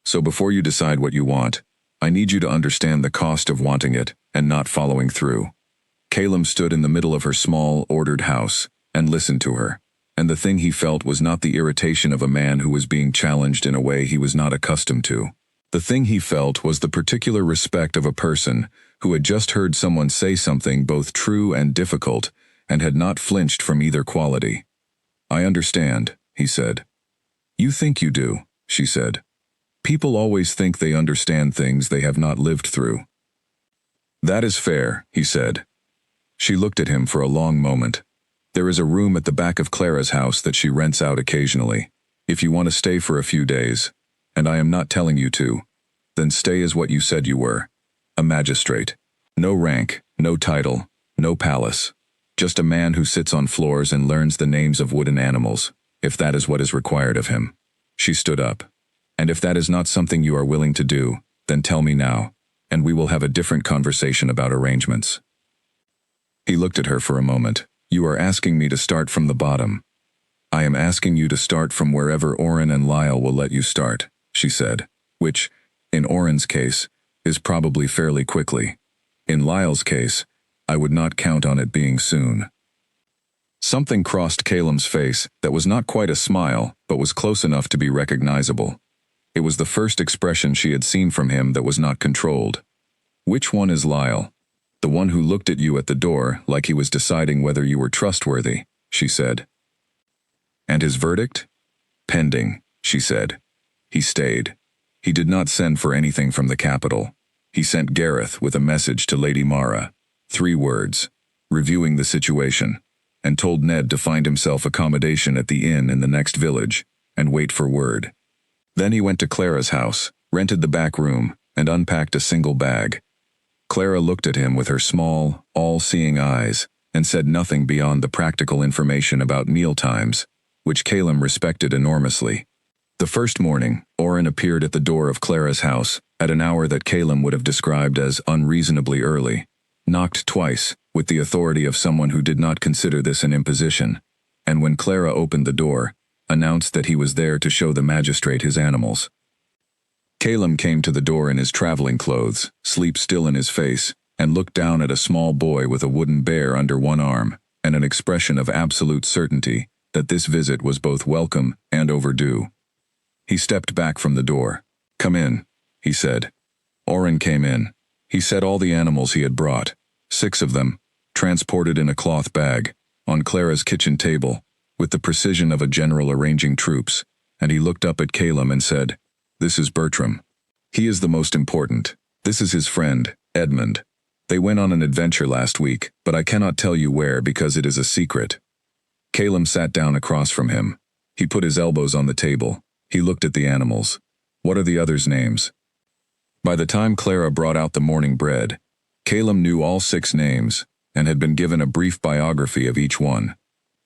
Speaker 1: So before you decide what you want, I need you to understand the cost of wanting it and not following through." Calum stood in the middle of her small, ordered house, and listened to her, and the thing he felt was not the irritation of a man who was being challenged in a way he was not accustomed to. The thing he felt was the particular respect of a person who had just heard someone say something both true and difficult, and had not flinched from either quality. "I understand," he said. "You think you do," she said. "People always think they understand things they have not lived through." "That is fair," he said. She looked at him for a long moment. "There is a room at the back of Clara's house that she rents out occasionally. If you want to stay for a few days, and I am not telling you to, then stay as what you said you were, a magistrate. No rank, no title, no palace. Just a man who sits on floors and learns the names of wooden animals, if that is what is required of him." She stood up. "And if that is not something you are willing to do, then tell me now, and we will have a different conversation about arrangements." He looked at her for a moment. "You are asking me to start from the bottom." I am asking you to start from wherever Oren and Lyle will let you start, she said, which, in Oren's case, is probably fairly quickly. In Lyle's case, I would not count on it being soon. Something crossed Caleb's face that was not quite a smile, but was close enough to be recognizable. It was the first expression she had seen from him that was not controlled. Which one is Lyle? The one who looked at you at the door like he was deciding whether you were trustworthy, she said. And his verdict? Pending, she said. He stayed. He did not send for anything from the capital. He sent Gareth with a message to Lady Mara, 3 words, reviewing the situation, and told Ned to find himself accommodation at the inn in the next village, and wait for word. Then he went to Clara's house, rented the back room, and unpacked a single bag. Clara looked at him with her small, all-seeing eyes, and said nothing beyond the practical information about meal times, which Caleb respected enormously. The first morning, Oren appeared at the door of Clara's house, at an hour that Caleb would have described as unreasonably early, knocked twice, with the authority of someone who did not consider this an imposition, and when Clara opened the door, announced that he was there to show the magistrate his animals. Caleb came to the door in his traveling clothes, sleep still in his face, and looked down at a small boy with a wooden bear under one arm, and an expression of absolute certainty that this visit was both welcome and overdue. He stepped back from the door. "Come in," he said. Oren came in. He set all the animals he had brought, 6 of them, transported in a cloth bag, on Clara's kitchen table, with the precision of a general arranging troops, and he looked up at Caleb and said, "This is Bertram. He is the most important. This is his friend, Edmund. They went on an adventure last week, but I cannot tell you where because it is a secret." Caleb sat down across from him. He put his elbows on the table. He looked at the animals. "What are the others' names?" By the time Clara brought out the morning bread, Caleb knew all 6 names, and had been given a brief biography of each one.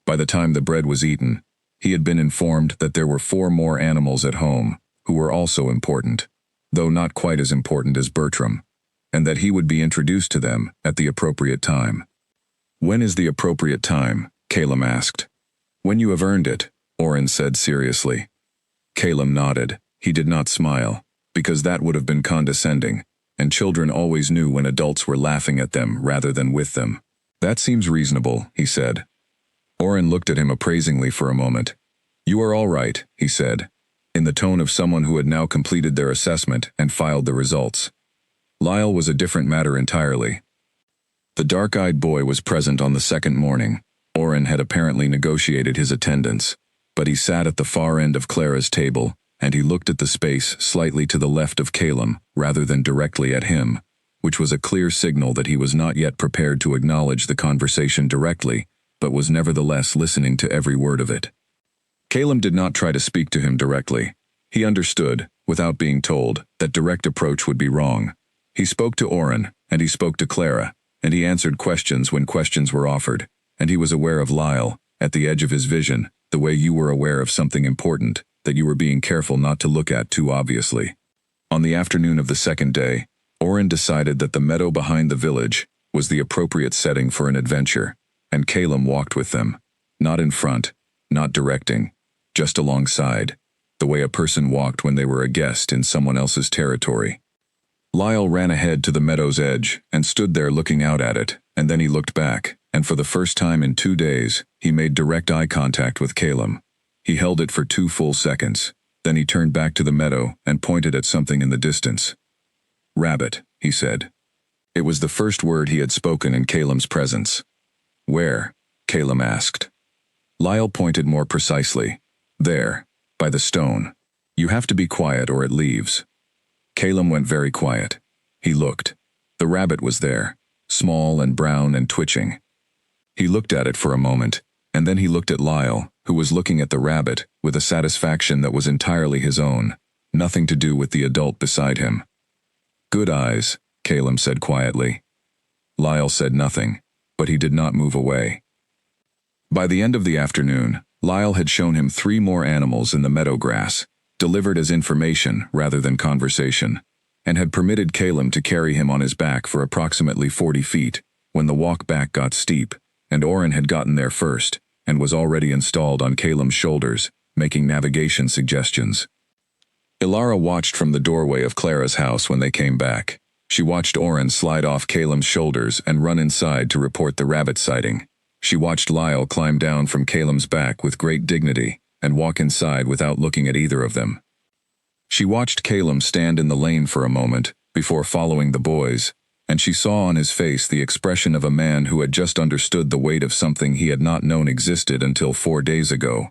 Speaker 1: By the time the bread was eaten, he had been informed that there were 4 more animals at home, who were also important, though not quite as important as Bertram, and that he would be introduced to them at the appropriate time. "When is the appropriate time?" Caleb asked. "When you have earned it," Oren said seriously. Caleb nodded. He did not smile, because that would have been condescending, and children always knew when adults were laughing at them rather than with them. "That seems reasonable," he said. Oren looked at him appraisingly for a moment. "You are all right," he said, in the tone of someone who had now completed their assessment and filed the results. Lyle was a different matter entirely. The dark-eyed boy was present on the second morning. Oren had apparently negotiated his attendance, but he sat at the far end of Clara's table, and he looked at the space slightly to the left of Caleb rather than directly at him, which was a clear signal that he was not yet prepared to acknowledge the conversation directly, but was nevertheless listening to every word of it. Caleb did not try to speak to him directly. He understood, without being told, that direct approach would be wrong. He spoke to Oren, and he spoke to Clara, and he answered questions when questions were offered, and he was aware of Lyle, at the edge of his vision, the way you were aware of something important, that you were being careful not to look at too obviously. On the afternoon of the second day, Oren decided that the meadow behind the village was the appropriate setting for an adventure, and Caleb walked with them, not in front, not directing, just alongside, the way a person walked when they were a guest in someone else's territory. Lyle ran ahead to the meadow's edge and stood there looking out at it, and then he looked back, and for the first time in 2 days, he made direct eye contact with Caleb. He held it for 2 full seconds. Then he turned back to the meadow and pointed at something in the distance. "Rabbit," he said. It was the first word he had spoken in Caleb's presence. "Where?" Caleb asked. Lyle pointed more precisely. "There, by the stone. You have to be quiet or it leaves." Caleb went very quiet. He looked. The rabbit was there, small and brown and twitching. He looked at it for a moment, and then he looked at Lyle, who was looking at the rabbit with a satisfaction that was entirely his own, nothing to do with the adult beside him. "Good eyes," Caleb said quietly. Lyle said nothing, but he did not move away. By the end of the afternoon, Lyle had shown him 3 more animals in the meadow grass, delivered as information rather than conversation, and had permitted Caleb to carry him on his back for approximately 40 feet, when the walk back got steep, and Oren had gotten there first, and was already installed on Calum's shoulders, making navigation suggestions. Ilara watched from the doorway of Clara's house when they came back. She watched Oren slide off Calum's shoulders and run inside to report the rabbit sighting. She watched Lyle climb down from Calum's back with great dignity and walk inside without looking at either of them. She watched Calum stand in the lane for a moment before following the boys, and she saw on his face the expression of a man who had just understood the weight of something he had not known existed until 4 days ago.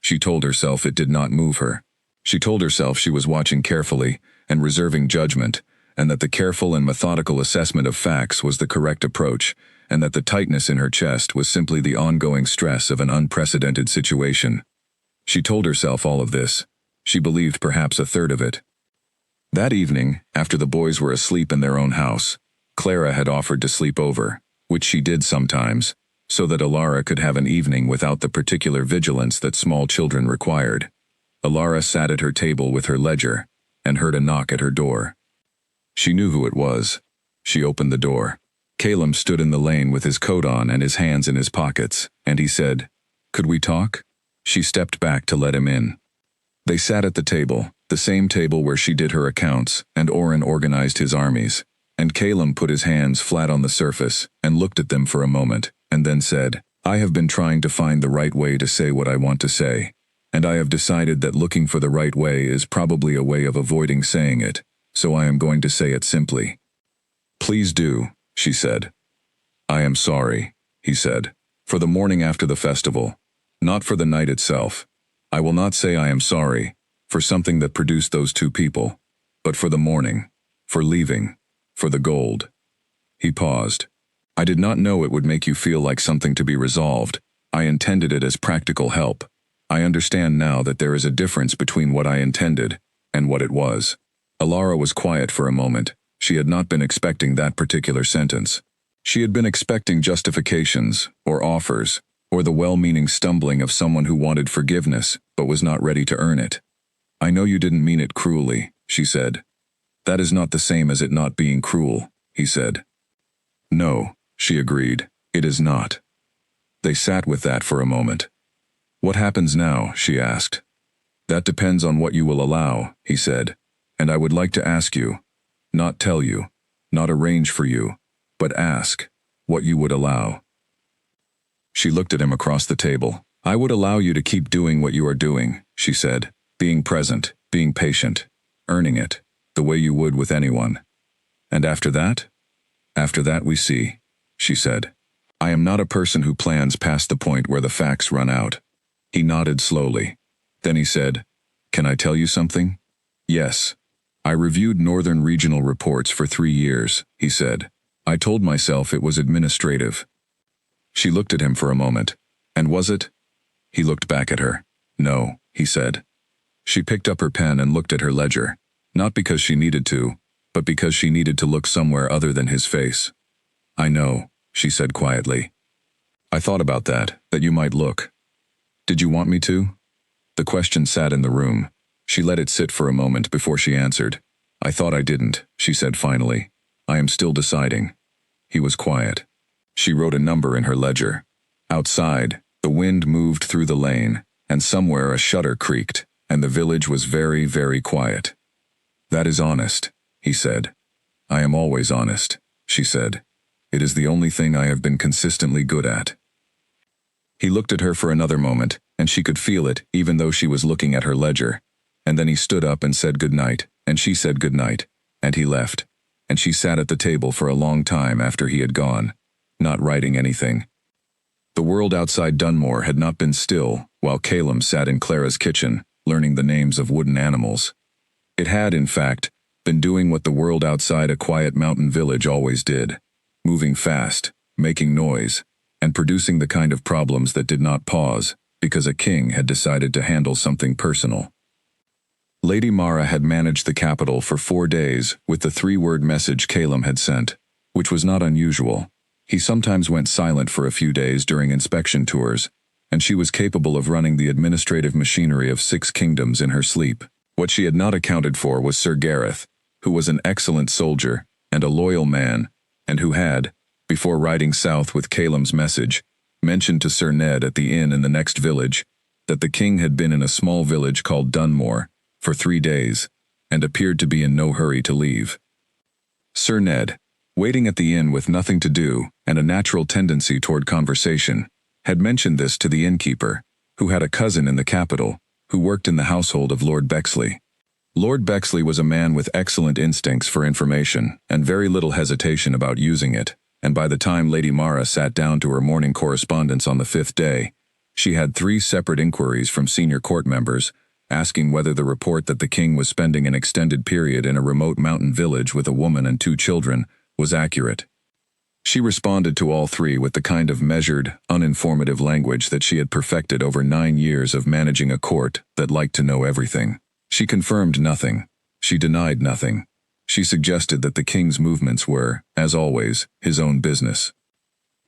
Speaker 1: She told herself it did not move her. She told herself she was watching carefully and reserving judgment, and that the careful and methodical assessment of facts was the correct approach, and that the tightness in her chest was simply the ongoing stress of an unprecedented situation. She told herself all of this. She believed perhaps a third of it. That evening, after the boys were asleep in their own house, Clara had offered to sleep over, which she did sometimes, so that Ilara could have an evening without the particular vigilance that small children required. Ilara sat at her table with her ledger, and heard a knock at her door. She knew who it was. She opened the door. Calum stood in the lane with his coat on and his hands in his pockets, and he said, "Could we talk?" She stepped back to let him in. They sat at the table, the same table where she did her accounts, and Oren organized his armies, and Calum put his hands flat on the surface and looked at them for a moment, and then said, "I have been trying to find the right way to say what I want to say, and I have decided that looking for the right way is probably a way of avoiding saying it, so I am going to say it simply." "Please do," she said. "I am sorry," he said, "for the morning after the festival, not for the night itself. I will not say I am sorry for something that produced those two people, but for the morning, for leaving, for the gold." He paused. "I did not know it would make you feel like something to be resolved. I intended it as practical help. I understand now that there is a difference between what I intended and what it was." Ilara was quiet for a moment. She had not been expecting that particular sentence. She had been expecting justifications, or offers, or the well-meaning stumbling of someone who wanted forgiveness but was not ready to earn it. "I know you didn't mean it cruelly," she said. "That is not the same as it not being cruel," he said. "No," she agreed, "it is not." They sat with that for a moment. "What happens now?" she asked. "That depends on what you will allow," he said, "and I would like to ask you, not tell you, not arrange for you, but ask what you would allow." She looked at him across the table. "I would allow you to keep doing what you are doing," she said, "being present, being patient, earning it, the way you would with anyone. And after that? After that we see," she said. "I am not a person who plans past the point where the facts run out." He nodded slowly. Then he said, "Can I tell you something?" "Yes. I reviewed Northern Regional reports for 3 years," he said. "I told myself it was administrative." She looked at him for a moment. "And was it?" He looked back at her. "No," he said. She picked up her pen and looked at her ledger, not because she needed to, but because she needed to look somewhere other than his face. "I know," she said quietly. "I thought about that you might look. Did you want me to?" The question sat in the room. She let it sit for a moment before she answered. "I thought I didn't," she said finally. "I am still deciding." He was quiet. She wrote a number in her ledger. Outside, the wind moved through the lane, and somewhere a shutter creaked, and the village was very, very quiet. "That is honest," he said. "I am always honest," she said. "It is the only thing I have been consistently good at." He looked at her for another moment, and she could feel it even though she was looking at her ledger. And then he stood up and said good night, and she said good night, and he left. And she sat at the table for a long time after he had gone, not writing anything. The world outside Dunmore had not been still while Calum sat in Clara's kitchen, learning the names of wooden animals. It had, in fact, been doing what the world outside a quiet mountain village always did, moving fast, making noise, and producing the kind of problems that did not pause because a king had decided to handle something personal. Lady Mara had managed the capital for 4 days with the 3-word message Calum had sent, which was not unusual. He sometimes went silent for a few days during inspection tours, and she was capable of running the administrative machinery of 6 kingdoms in her sleep. What she had not accounted for was Sir Gareth, who was an excellent soldier and a loyal man, and who had, before riding south with Calum's message, mentioned to Sir Ned at the inn in the next village that the king had been in a small village called Dunmore for 3 days and appeared to be in no hurry to leave. Sir Ned, waiting at the inn with nothing to do and a natural tendency toward conversation, had mentioned this to the innkeeper, who had a cousin in the capital, who worked in the household of Lord Bexley. Lord Bexley was a man with excellent instincts for information and very little hesitation about using it, and by the time Lady Mara sat down to her morning correspondence on the 5th day, she had 3 separate inquiries from senior court members, asking whether the report that the king was spending an extended period in a remote mountain village with a woman and 2 children was accurate. She responded to all 3 with the kind of measured, uninformative language that she had perfected over 9 years of managing a court that liked to know everything. She confirmed nothing. She denied nothing. She suggested that the king's movements were, as always, his own business.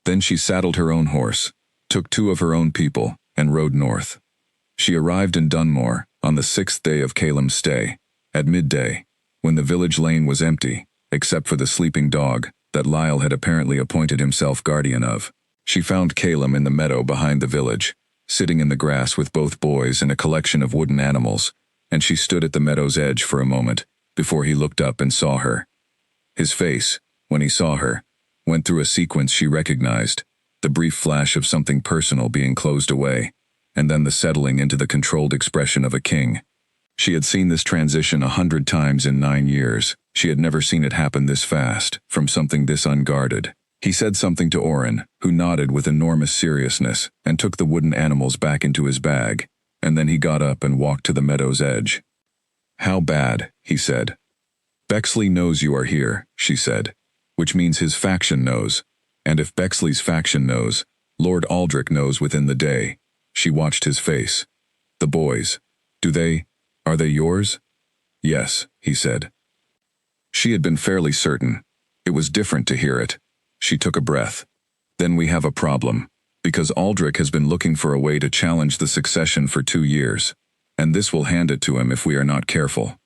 Speaker 1: Then she saddled her own horse, took 2 of her own people, and rode north. She arrived in Dunmore on the 6th day of Calem's stay, at midday, when the village lane was empty, except for the sleeping dog that Lyle had apparently appointed himself guardian of. She found Calem in the meadow behind the village, sitting in the grass with both boys and a collection of wooden animals, and she stood at the meadow's edge for a moment before he looked up and saw her. His face, when he saw her, went through a sequence she recognized, the brief flash of something personal being closed away, and then the settling into the controlled expression of a king. She had seen this transition 100 times in 9 years. She had never seen it happen this fast, from something this unguarded. He said something to Oren, who nodded with enormous seriousness and took the wooden animals back into his bag, and then he got up and walked to the meadow's edge. "How bad?" he said. "Bexley knows you are here," she said, "which means his faction knows, and if Bexley's faction knows, Lord Aldrich knows within the day." She watched his face. "The boys, are they yours?" "Yes," he said. She had been fairly certain. It was different to hear it. She took a breath. "Then we have a problem, because Aldrich has been looking for a way to challenge the succession for 2 years, and this will hand it to him if we are not careful."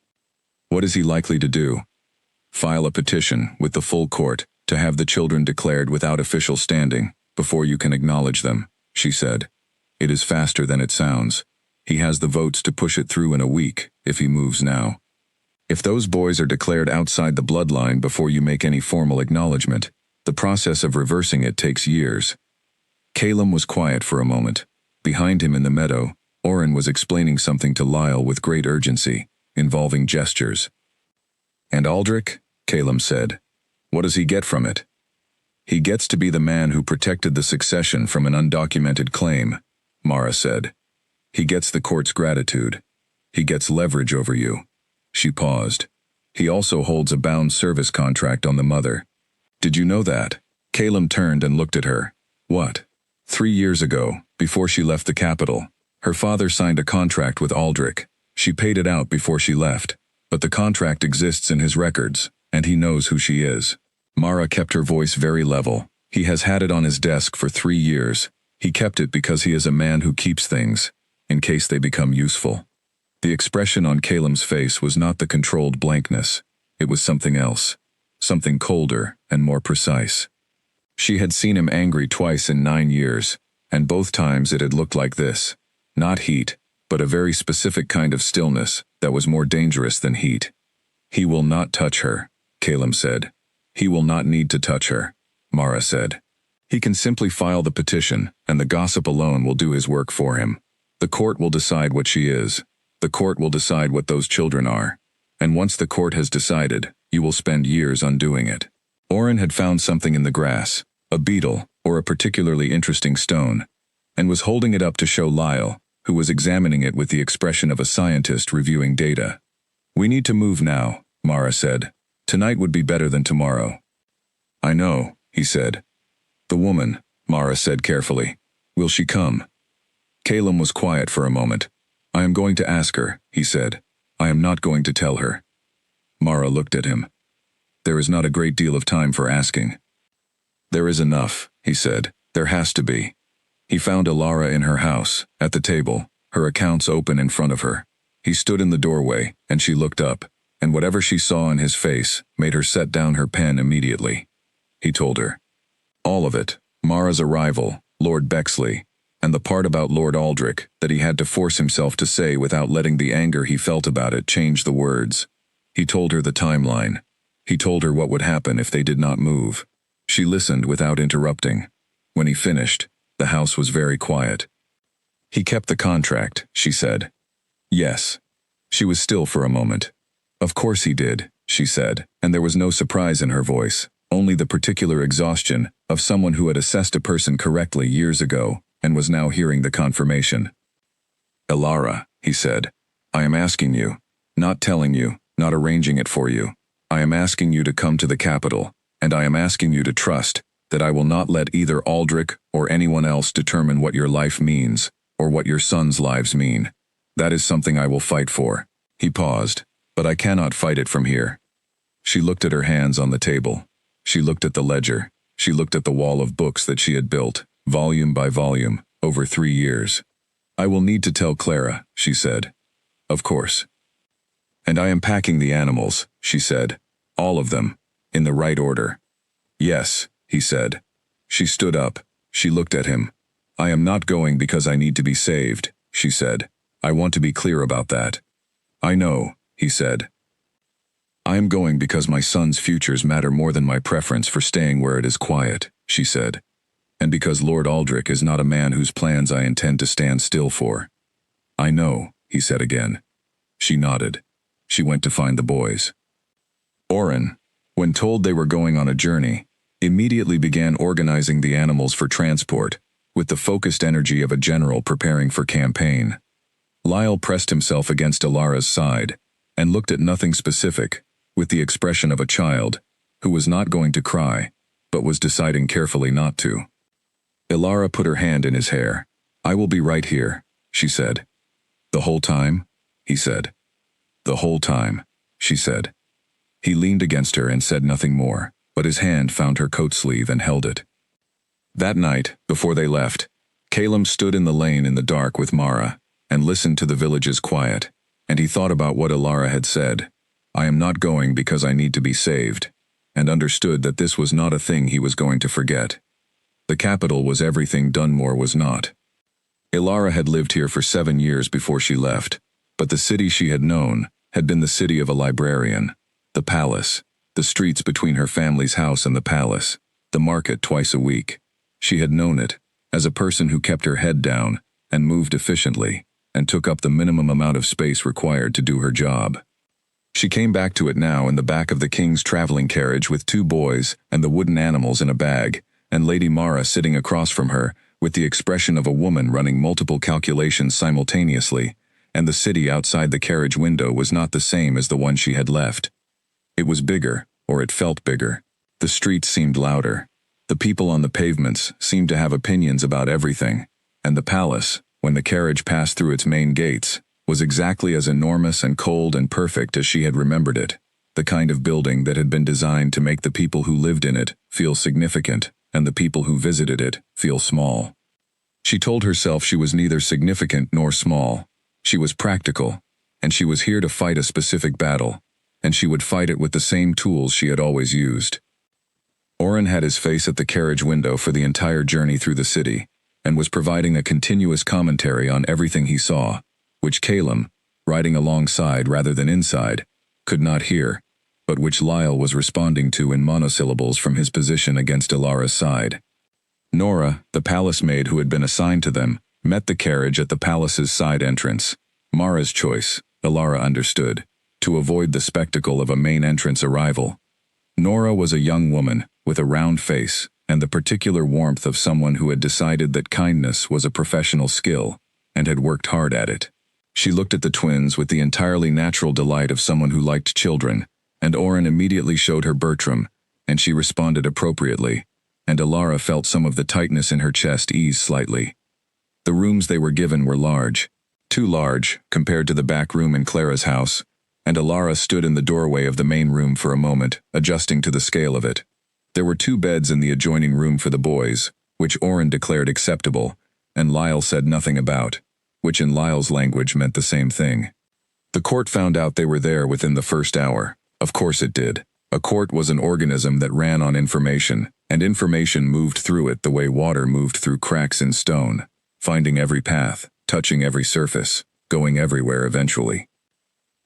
Speaker 1: "What is he likely to do?" "File a petition with the full court to have the children declared without official standing before you can acknowledge them," she said. "It is faster than it sounds. He has the votes to push it through in a week if he moves now. If those boys are declared outside the bloodline before you make any formal acknowledgement, the process of reversing it takes years." Calem was quiet for a moment. Behind him in the meadow, Oren was explaining something to Lyle with great urgency, involving gestures. "And Aldrich," Calem said, "what does he get from it?" "He gets to be the man who protected the succession from an undocumented claim," Mara said. "He gets the court's gratitude. He gets leverage over you." She paused. "He also holds a bound service contract on the mother." "Did you know that?" Calem turned and looked at her. "What?" 3 years ago, before she left the capital, her father signed a contract with Aldrich. She paid it out before she left, but the contract exists in his records, and he knows who she is. Mara kept her voice very level. "He has had it on his desk for 3 years. He kept it because he is a man who keeps things, in case they become useful." The expression on Calem's face was not the controlled blankness. It was something else, something colder and more precise. She had seen him angry twice in 9 years, and both times it had looked like this. Not heat, but a very specific kind of stillness that was more dangerous than heat. "He will not touch her," Calem said. "He will not need to touch her," Mara said. "He can simply file the petition, and the gossip alone will do his work for him. The court will decide what she is. The court will decide what those children are. And once the court has decided, you will spend years undoing it." Oren had found something in the grass, a beetle or a particularly interesting stone, and was holding it up to show Lyle, who was examining it with the expression of a scientist reviewing data. "We need to move now," Mara said. "Tonight would be better than tomorrow." "I know," he said. "The woman," Mara said carefully. "Will she come?" Calem was quiet for a moment. "I am going to ask her," he said. "I am not going to tell her." Mara looked at him. "There is not a great deal of time for asking." "There is enough," he said. "There has to be." He found Alara in her house, at the table, her accounts open in front of her. He stood in the doorway, and she looked up, and whatever she saw in his face made her set down her pen immediately. He told her. "All of it, Mara's arrival, Lord Bexley, and the part about Lord Aldrich that he had to force himself to say without letting the anger he felt about it change the words. He told her the timeline. He told her what would happen if they did not move. She listened without interrupting. When he finished, the house was very quiet. He kept the contract, she said. Yes. She was still for a moment. Of course he did, she said, and there was no surprise in her voice, only the particular exhaustion of someone who had assessed a person correctly years ago and was now hearing the confirmation. Elara, he said, I am asking you, not telling you, not arranging it for you. I am asking you to come to the capital, and I am asking you to trust that I will not let either Aldrich or anyone else determine what your life means or what your sons' lives mean. That is something I will fight for. He paused, but I cannot fight it from here. She looked at her hands on the table. She looked at the ledger. She looked at the wall of books that she had built, volume by volume, over 3 years. I will need to tell Clara, she said. Of course. And I am packing the animals, she said. All of them, in the right order. Yes, he said. She stood up. She looked at him. I am not going because I need to be saved, she said. I want to be clear about that. I know, he said. I am going because my son's futures matter more than my preference for staying where it is quiet, she said. And because Lord Aldrich is not a man whose plans I intend to stand still for. I know, he said again. She nodded. She went to find the boys. Oren, when told they were going on a journey, immediately began organizing the animals for transport, with the focused energy of a general preparing for campaign. Lyle pressed himself against Elara's side, and looked at nothing specific, with the expression of a child, who was not going to cry, but was deciding carefully not to. Elara put her hand in his hair. I will be right here, she said. The whole time? He said. The whole time, she said. He leaned against her and said nothing more, but his hand found her coat sleeve and held it. That night, before they left, Caleb stood in the lane in the dark with Mara, and listened to the village's quiet, and he thought about what Elara had said. I am not going because I need to be saved, and understood that this was not a thing he was going to forget. The capital was everything Dunmore was not. Elara had lived here for 7 years before she left, but the city she had known had been the city of a librarian, the palace, the streets between her family's house and the palace, the market twice a week. She had known it, as a person who kept her head down and moved efficiently, and took up the minimum amount of space required to do her job. She came back to it now in the back of the king's traveling carriage with 2 boys and the wooden animals in a bag, and Lady Mara sitting across from her, with the expression of a woman running multiple calculations simultaneously, and the city outside the carriage window was not the same as the one she had left. It was bigger, or it felt bigger. The streets seemed louder. The people on the pavements seemed to have opinions about everything, and the palace, when the carriage passed through its main gates, was exactly as enormous and cold and perfect as she had remembered it, the kind of building that had been designed to make the people who lived in it feel significant, and the people who visited it feel small. She told herself she was neither significant nor small. She was practical, and she was here to fight a specific battle, and she would fight it with the same tools she had always used. Oren had his face at the carriage window for the entire journey through the city, and was providing a continuous commentary on everything he saw, which Caleb, riding alongside rather than inside, could not hear, but which Lyle was responding to in monosyllables from his position against Elara's side. Nora, the palace maid who had been assigned to them, met the carriage at the palace's side entrance. Mara's choice, Elara understood, to avoid the spectacle of a main entrance arrival. Nora was a young woman, with a round face, and the particular warmth of someone who had decided that kindness was a professional skill, and had worked hard at it. She looked at the twins with the entirely natural delight of someone who liked children, and Oren immediately showed her Bertram, and she responded appropriately, and Elara felt some of the tightness in her chest ease slightly. The rooms they were given were large, too large compared to the back room in Clara's house, and Elara stood in the doorway of the main room for a moment, adjusting to the scale of it. There were 2 beds in the adjoining room for the boys, which Oren declared acceptable, and Lyle said nothing about, which in Lyle's language meant the same thing. The court found out they were there within the first hour. Of course it did. A court was an organism that ran on information, and information moved through it the way water moved through cracks in stone, finding every path, touching every surface, going everywhere eventually.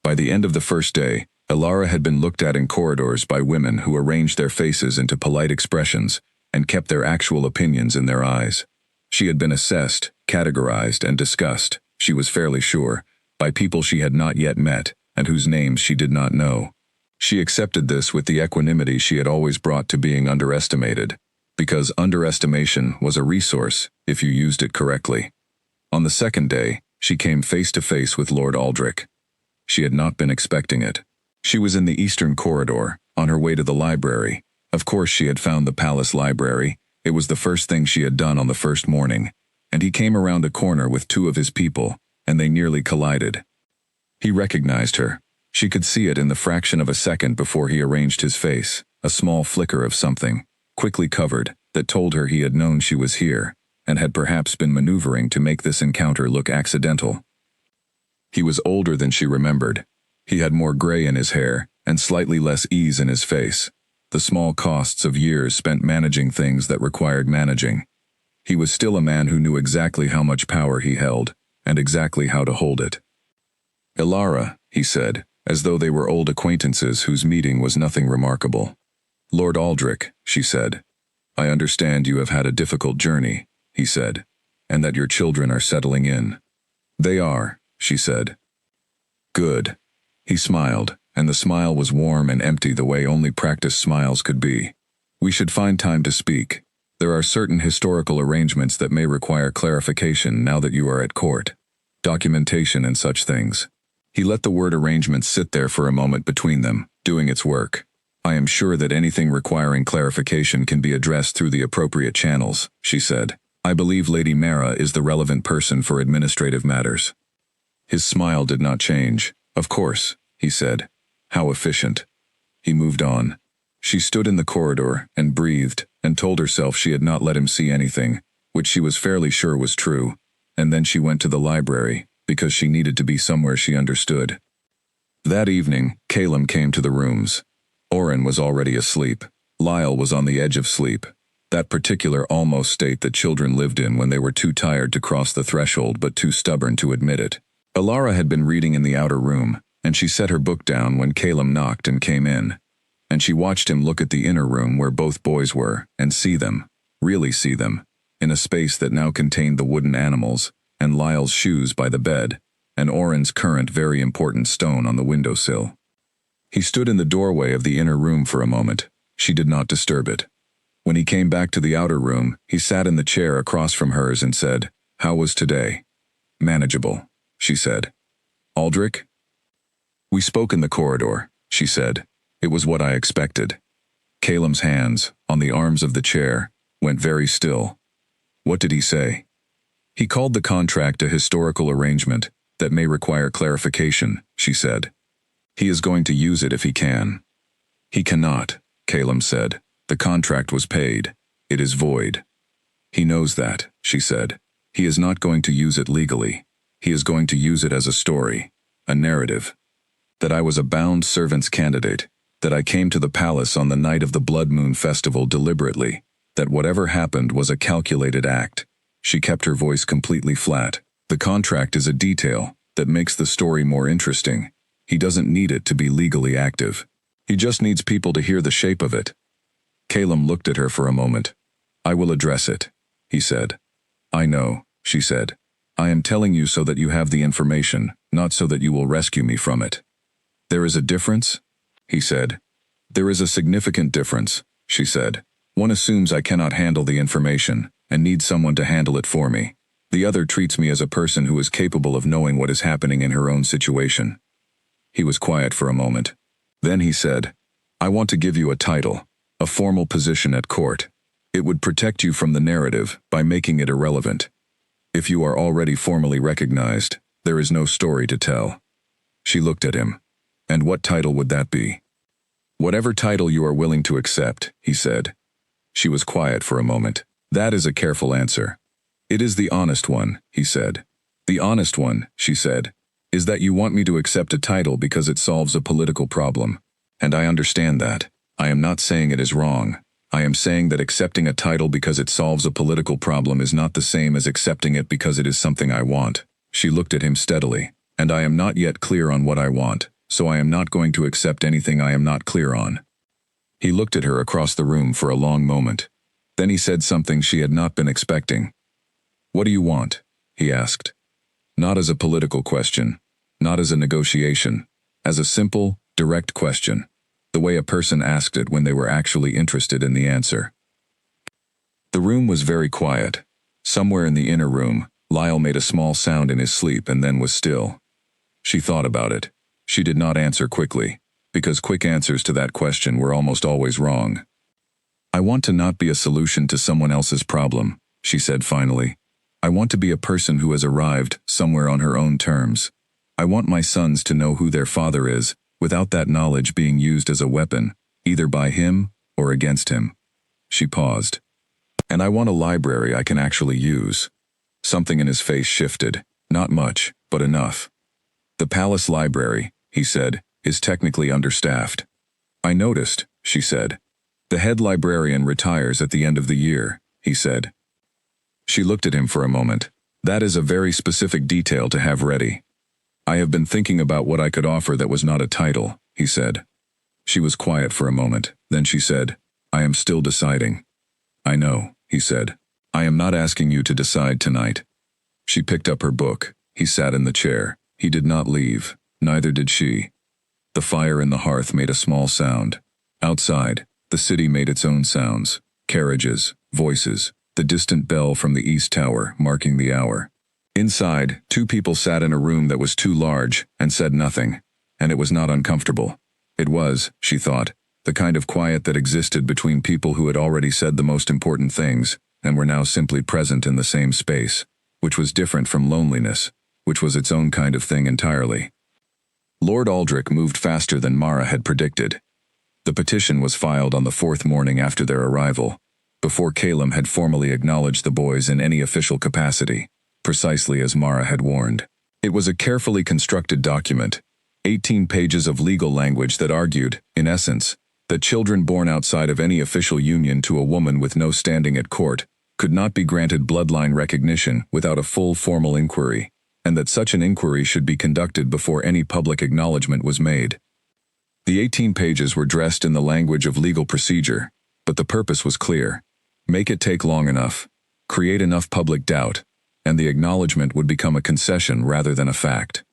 Speaker 1: By the end of the first day, Ilara had been looked at in corridors by women who arranged their faces into polite expressions and kept their actual opinions in their eyes. She had been assessed, categorized, and discussed, she was fairly sure, by people she had not yet met and whose names she did not know. She accepted this with the equanimity she had always brought to being underestimated, because underestimation was a resource if you used it correctly. On the second day, she came face to face with Lord Aldrich. She had not been expecting it. She was in the eastern corridor, on her way to the library. Of course she had found the palace library. It was the first thing she had done on the first morning, and he came around a corner with two of his people, and they nearly collided. He recognized her. She could see it in the fraction of a second before he arranged his face, a small flicker of something, quickly covered, that told her he had known she was here, and had perhaps been maneuvering to make this encounter look accidental. He was older than she remembered. He had more gray in his hair, and slightly less ease in his face, the small costs of years spent managing things that required managing. He was still a man who knew exactly how much power he held, and exactly how to hold it. "Ilara," he said, as though they were old acquaintances whose meeting was nothing remarkable. "Lord Aldrich," she said. "I understand you have had a difficult journey," he said, "and that your children are settling in." "They are," she said. "Good." He smiled, and the smile was warm and empty the way only practiced smiles could be. "We should find time to speak. There are certain historical arrangements that may require clarification now that you are at court. Documentation and such things." He let the word arrangement sit there for a moment between them, doing its work. "I am sure that anything requiring clarification can be addressed through the appropriate channels," she said. "I believe Lady Mara is the relevant person for administrative matters." His smile did not change. "Of course," he said. "How efficient." He moved on. She stood in the corridor and breathed and told herself she had not let him see anything, which she was fairly sure was true, and then she went to the library, because she needed to be somewhere she understood. That evening, Calum came to the rooms. Oren was already asleep. Lyle was on the edge of sleep, that particular almost state that children lived in when they were too tired to cross the threshold but too stubborn to admit it. Ilara had been reading in the outer room, and she set her book down when Calum knocked and came in. And she watched him look at the inner room where both boys were, and see them, really see them, in a space that now contained the wooden animals, and Lyle's shoes by the bed, and Oren's current very important stone on the windowsill. He stood in the doorway of the inner room for a moment. She did not disturb it. When he came back to the outer room, he sat in the chair across from hers and said, "How was today?" "Manageable," she said. "Aldrich?" "We spoke in the corridor," she said. "It was what I expected." Calum's hands, on the arms of the chair, went very still. "What did he say?" "He called the contract a historical arrangement that may require clarification," she said. "He is going to use it if he can." "He cannot," Calum said. "The contract was paid. It is void." "He knows that," she said. "He is not going to use it legally. He is going to use it as a story, a narrative. That I was a bound servant's candidate, that I came to the palace on the night of the Blood Moon Festival deliberately, that whatever happened was a calculated act." She kept her voice completely flat. "The contract is a detail that makes the story more interesting. He doesn't need it to be legally active. He just needs people to hear the shape of it." Calum looked at her for a moment. "I will address it," he said. "I know," she said. "I am telling you so that you have the information, not so that you will rescue me from it." "There is a difference?" he said. "There is a significant difference," she said. "One assumes I cannot handle the information, and need someone to handle it for me. The other treats me as a person who is capable of knowing what is happening in her own situation." He was quiet for a moment. Then he said, "I want to give you a title, a formal position at court. It would protect you from the narrative by making it irrelevant. If you are already formally recognized, there is no story to tell." She looked at him. "And what title would that be?" "Whatever title you are willing to accept," he said. She was quiet for a moment. "That is a careful answer." "It is the honest one," he said. "The honest one," she said, "is that you want me to accept a title because it solves a political problem. And I understand that. I am not saying it is wrong. I am saying that accepting a title because it solves a political problem is not the same as accepting it because it is something I want. She looked at him steadily. And I am not yet clear on what I want, so I am not going to accept anything I am not clear on. He looked at her across the room for a long moment. Then he said something she had not been expecting. What do you want? He asked. Not as a political question, not as a negotiation, as a simple, direct question, the way a person asked it when they were actually interested in the answer. The room was very quiet. Somewhere in the inner room, Lyle made a small sound in his sleep and then was still. She thought about it. She did not answer quickly, because quick answers to that question were almost always wrong. I want to not be a solution to someone else's problem, she said finally. I want to be a person who has arrived somewhere on her own terms. I want my sons to know who their father is, without that knowledge being used as a weapon, either by him or against him. She paused. And I want a library I can actually use. Something in his face shifted. Not much, but enough. The palace library, he said, is technically understaffed. I noticed, she said. The head librarian retires at the end of the year, he said. She looked at him for a moment. That is a very specific detail to have ready. I have been thinking about what I could offer that was not a title, he said. She was quiet for a moment, then she said, I am still deciding. I know, he said. I am not asking you to decide tonight. She picked up her book. He sat in the chair. He did not leave. Neither did she. The fire in the hearth made a small sound. Outside, the city made its own sounds. Carriages, voices, the distant bell from the east tower marking the hour. Inside, two people sat in a room that was too large and said nothing, and it was not uncomfortable. It was, she thought, the kind of quiet that existed between people who had already said the most important things and were now simply present in the same space, which was different from loneliness, which was its own kind of thing entirely. Lord Aldrich moved faster than Mara had predicted. The petition was filed on the 4th morning after their arrival, before Calum had formally acknowledged the boys in any official capacity, precisely as Mara had warned. It was a carefully constructed document, 18 pages of legal language that argued, in essence, that children born outside of any official union to a woman with no standing at court could not be granted bloodline recognition without a full formal inquiry, and that such an inquiry should be conducted before any public acknowledgement was made. The 18 pages were dressed in the language of legal procedure, but the purpose was clear. Make it take long enough, create enough public doubt, and the acknowledgement would become a concession rather than a fact.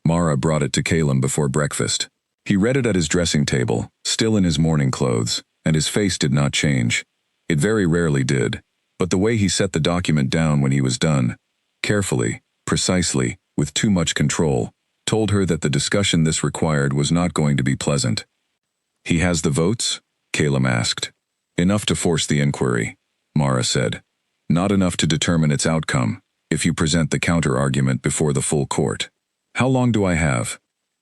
Speaker 1: Mara brought it to Calum before breakfast. He read it at his dressing table, still in his morning clothes, and his face did not change. It very rarely did, but the way he set the document down when he was done, carefully, precisely, with too much control, told her that the discussion this required was not going to be pleasant. He has the votes? Calum asked. Enough to force the inquiry, Mara said. Not enough to determine its outcome, if you present the counter-argument before the full court. How long do I have?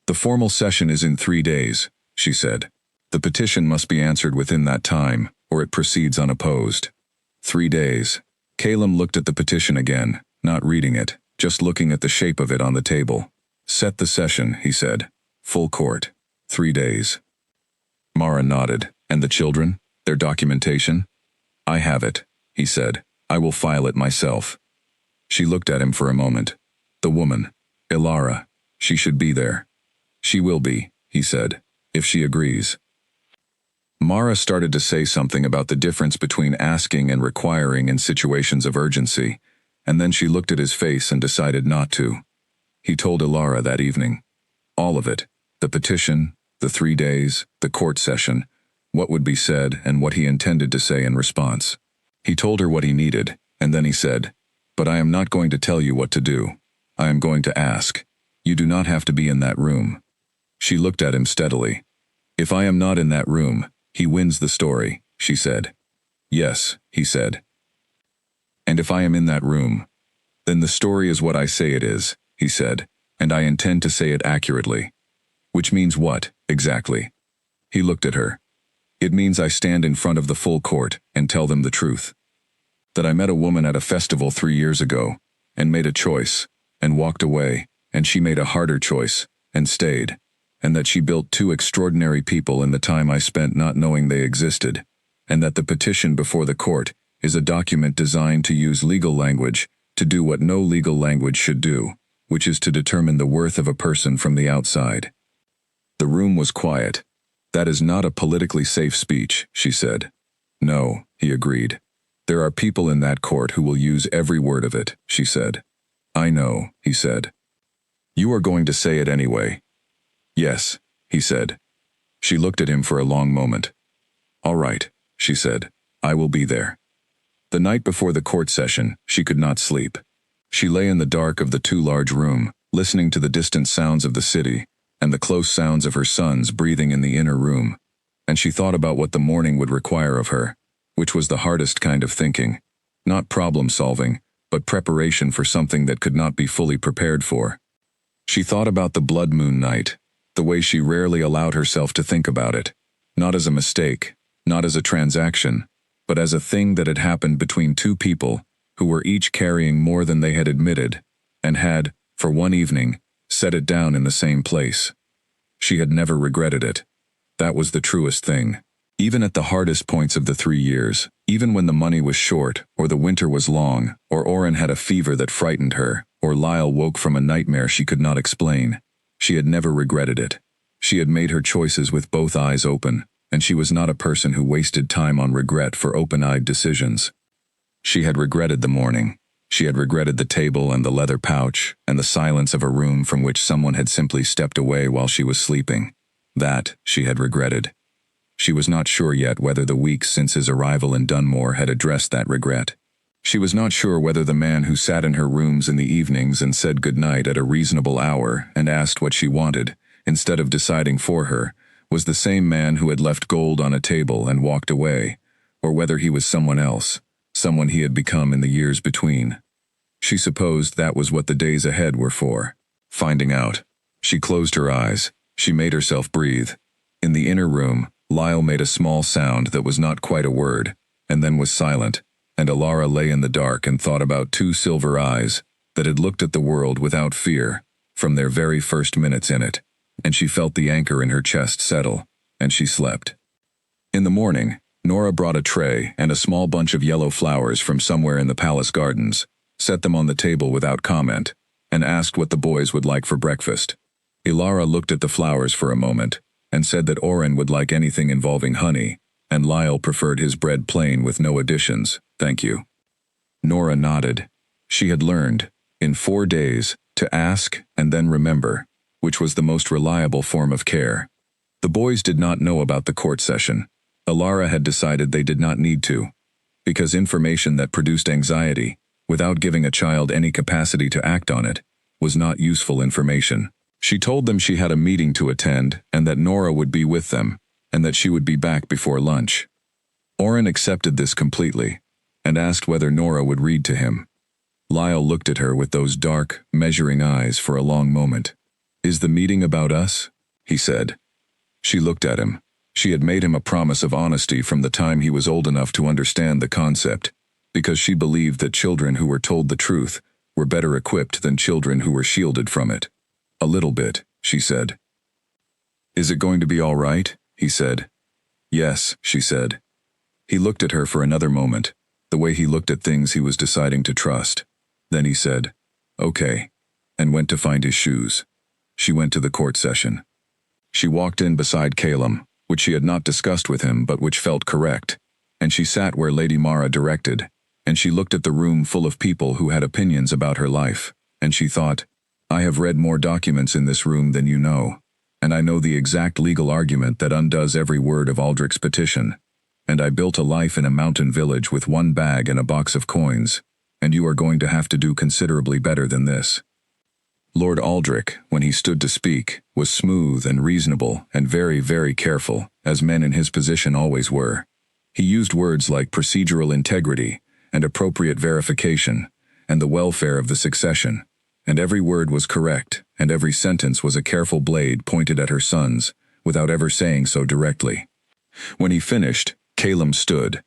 Speaker 1: The formal session is in 3 days, she said. The petition must be answered within that time, or it proceeds unopposed. 3 days. Calum looked at the petition again, not reading it, just looking at the shape of it on the table. Set the session, he said. Full court. 3 days. Mara nodded. And the children? Their documentation? I have it, he said. I will file it myself. She looked at him for a moment. The woman, Ilara, she should be there. She will be, he said, if she agrees. Mara started to say something about the difference between asking and requiring in situations of urgency, and then she looked at his face and decided not to. He told Ilara that evening. All of it, the petition, the 3 days, the court session, what would be said and what he intended to say in response. He told her what he needed, and then he said, But I am not going to tell you what to do. I am going to ask. You do not have to be in that room. She looked at him steadily. If I am not in that room, he wins the story, she said. Yes, he said. And if I am in that room, then the story is what I say it is, he said, and I intend to say it accurately. Which means what, exactly? He looked at her. It means I stand in front of the full court and tell them the truth. That I met a woman at a festival 3 years ago, and made a choice, and walked away, and she made a harder choice, and stayed, and that she built two extraordinary people in the time I spent not knowing they existed, and that the petition before the court is a document designed to use legal language to do what no legal language should do, which is to determine the worth of a person from the outside. The room was quiet. That is not a politically safe speech, she said. No, he agreed. There are people in that court who will use every word of it, she said. I know, he said. You are going to say it anyway. Yes, he said. She looked at him for a long moment. All right, she said. I will be there. The night before the court session, she could not sleep. She lay in the dark of the too large room, listening to the distant sounds of the city and the close sounds of her sons breathing in the inner room, and she thought about what the morning would require of her, which was the hardest kind of thinking, not problem-solving, but preparation for something that could not be fully prepared for. She thought about the blood moon night, the way she rarely allowed herself to think about it, not as a mistake, not as a transaction, but as a thing that had happened between two people who were each carrying more than they had admitted, and had, for one evening, set it down in the same place. She had never regretted it. That was the truest thing. Even at the hardest points of the 3 years, even when the money was short, or the winter was long, or Oren had a fever that frightened her, or Lyle woke from a nightmare she could not explain, she had never regretted it. She had made her choices with both eyes open, and she was not a person who wasted time on regret for open-eyed decisions. She had regretted the morning. She had regretted the table and the leather pouch, and the silence of a room from which someone had simply stepped away while she was sleeping. That she had regretted. She was not sure yet whether the weeks since his arrival in Dunmore had addressed that regret. She was not sure whether the man who sat in her rooms in the evenings and said goodnight at a reasonable hour and asked what she wanted, instead of deciding for her, was the same man who had left gold on a table and walked away, or whether he was someone else, someone he had become in the years between. She supposed that was what the days ahead were for. Finding out. She closed her eyes. She made herself breathe. In the inner room, Lyle made a small sound that was not quite a word, and then was silent, and Alara lay in the dark and thought about two silver eyes that had looked at the world without fear, from their very first minutes in it, and she felt the anchor in her chest settle, and she slept. In the morning, Nora brought a tray and a small bunch of yellow flowers from somewhere in the palace gardens, set them on the table without comment, and asked what the boys would like for breakfast. Ilara looked at the flowers for a moment, and said that Oren would like anything involving honey, and Lyle preferred his bread plain with no additions, thank you. Nora nodded. She had learned, in 4 days, to ask and then remember, which was the most reliable form of care. The boys did not know about the court session. Ilara had decided they did not need to, because information that produced anxiety, without giving a child any capacity to act on it, was not useful information. She told them she had a meeting to attend and that Nora would be with them, and that she would be back before lunch. Oren accepted this completely, and asked whether Nora would read to him. Lyle looked at her with those dark, measuring eyes for a long moment. "Is the meeting about us?" he said. She looked at him. She had made him a promise of honesty from the time he was old enough to understand the concept, because she believed that children who were told the truth were better equipped than children who were shielded from it. "A little bit," she said. "Is it going to be all right?" he said. "Yes," she said. He looked at her for another moment, the way he looked at things he was deciding to trust. Then he said, "Okay," and went to find his shoes. She went to the court session. She walked in beside Calum, which she had not discussed with him but which felt correct, and she sat where Lady Mara directed, and she looked at the room full of people who had opinions about her life, and she thought, "I have read more documents in this room than you know, and I know the exact legal argument that undoes every word of Aldrich's petition, and I built a life in a mountain village with 1 bag and a box of coins, and you are going to have to do considerably better than this." Lord Aldrich, when he stood to speak, was smooth and reasonable and very, very careful, as men in his position always were. He used words like procedural integrity and appropriate verification and the welfare of the succession, and every word was correct, and every sentence was a careful blade pointed at her sons, without ever saying so directly. When he finished, Calum stood.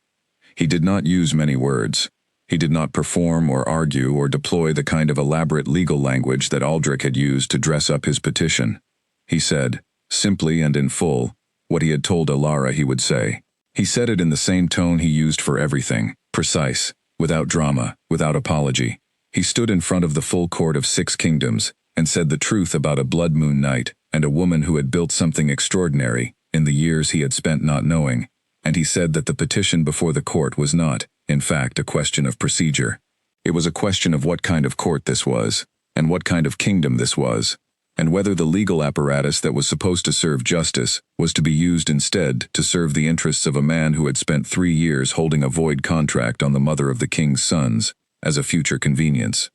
Speaker 1: He did not use many words. He did not perform or argue or deploy the kind of elaborate legal language that Aldrich had used to dress up his petition. He said, simply and in full, what he had told Ilara he would say. He said it in the same tone he used for everything, precise, without drama, without apology. He stood in front of the full court of 6 kingdoms and said the truth about a blood moon night and a woman who had built something extraordinary in the years he had spent not knowing, and he said that the petition before the court was not, in fact, a question of procedure. It was a question of what kind of court this was, and what kind of kingdom this was, and whether the legal apparatus that was supposed to serve justice was to be used instead to serve the interests of a man who had spent 3 years holding a void contract on the mother of the king's sons as a future convenience.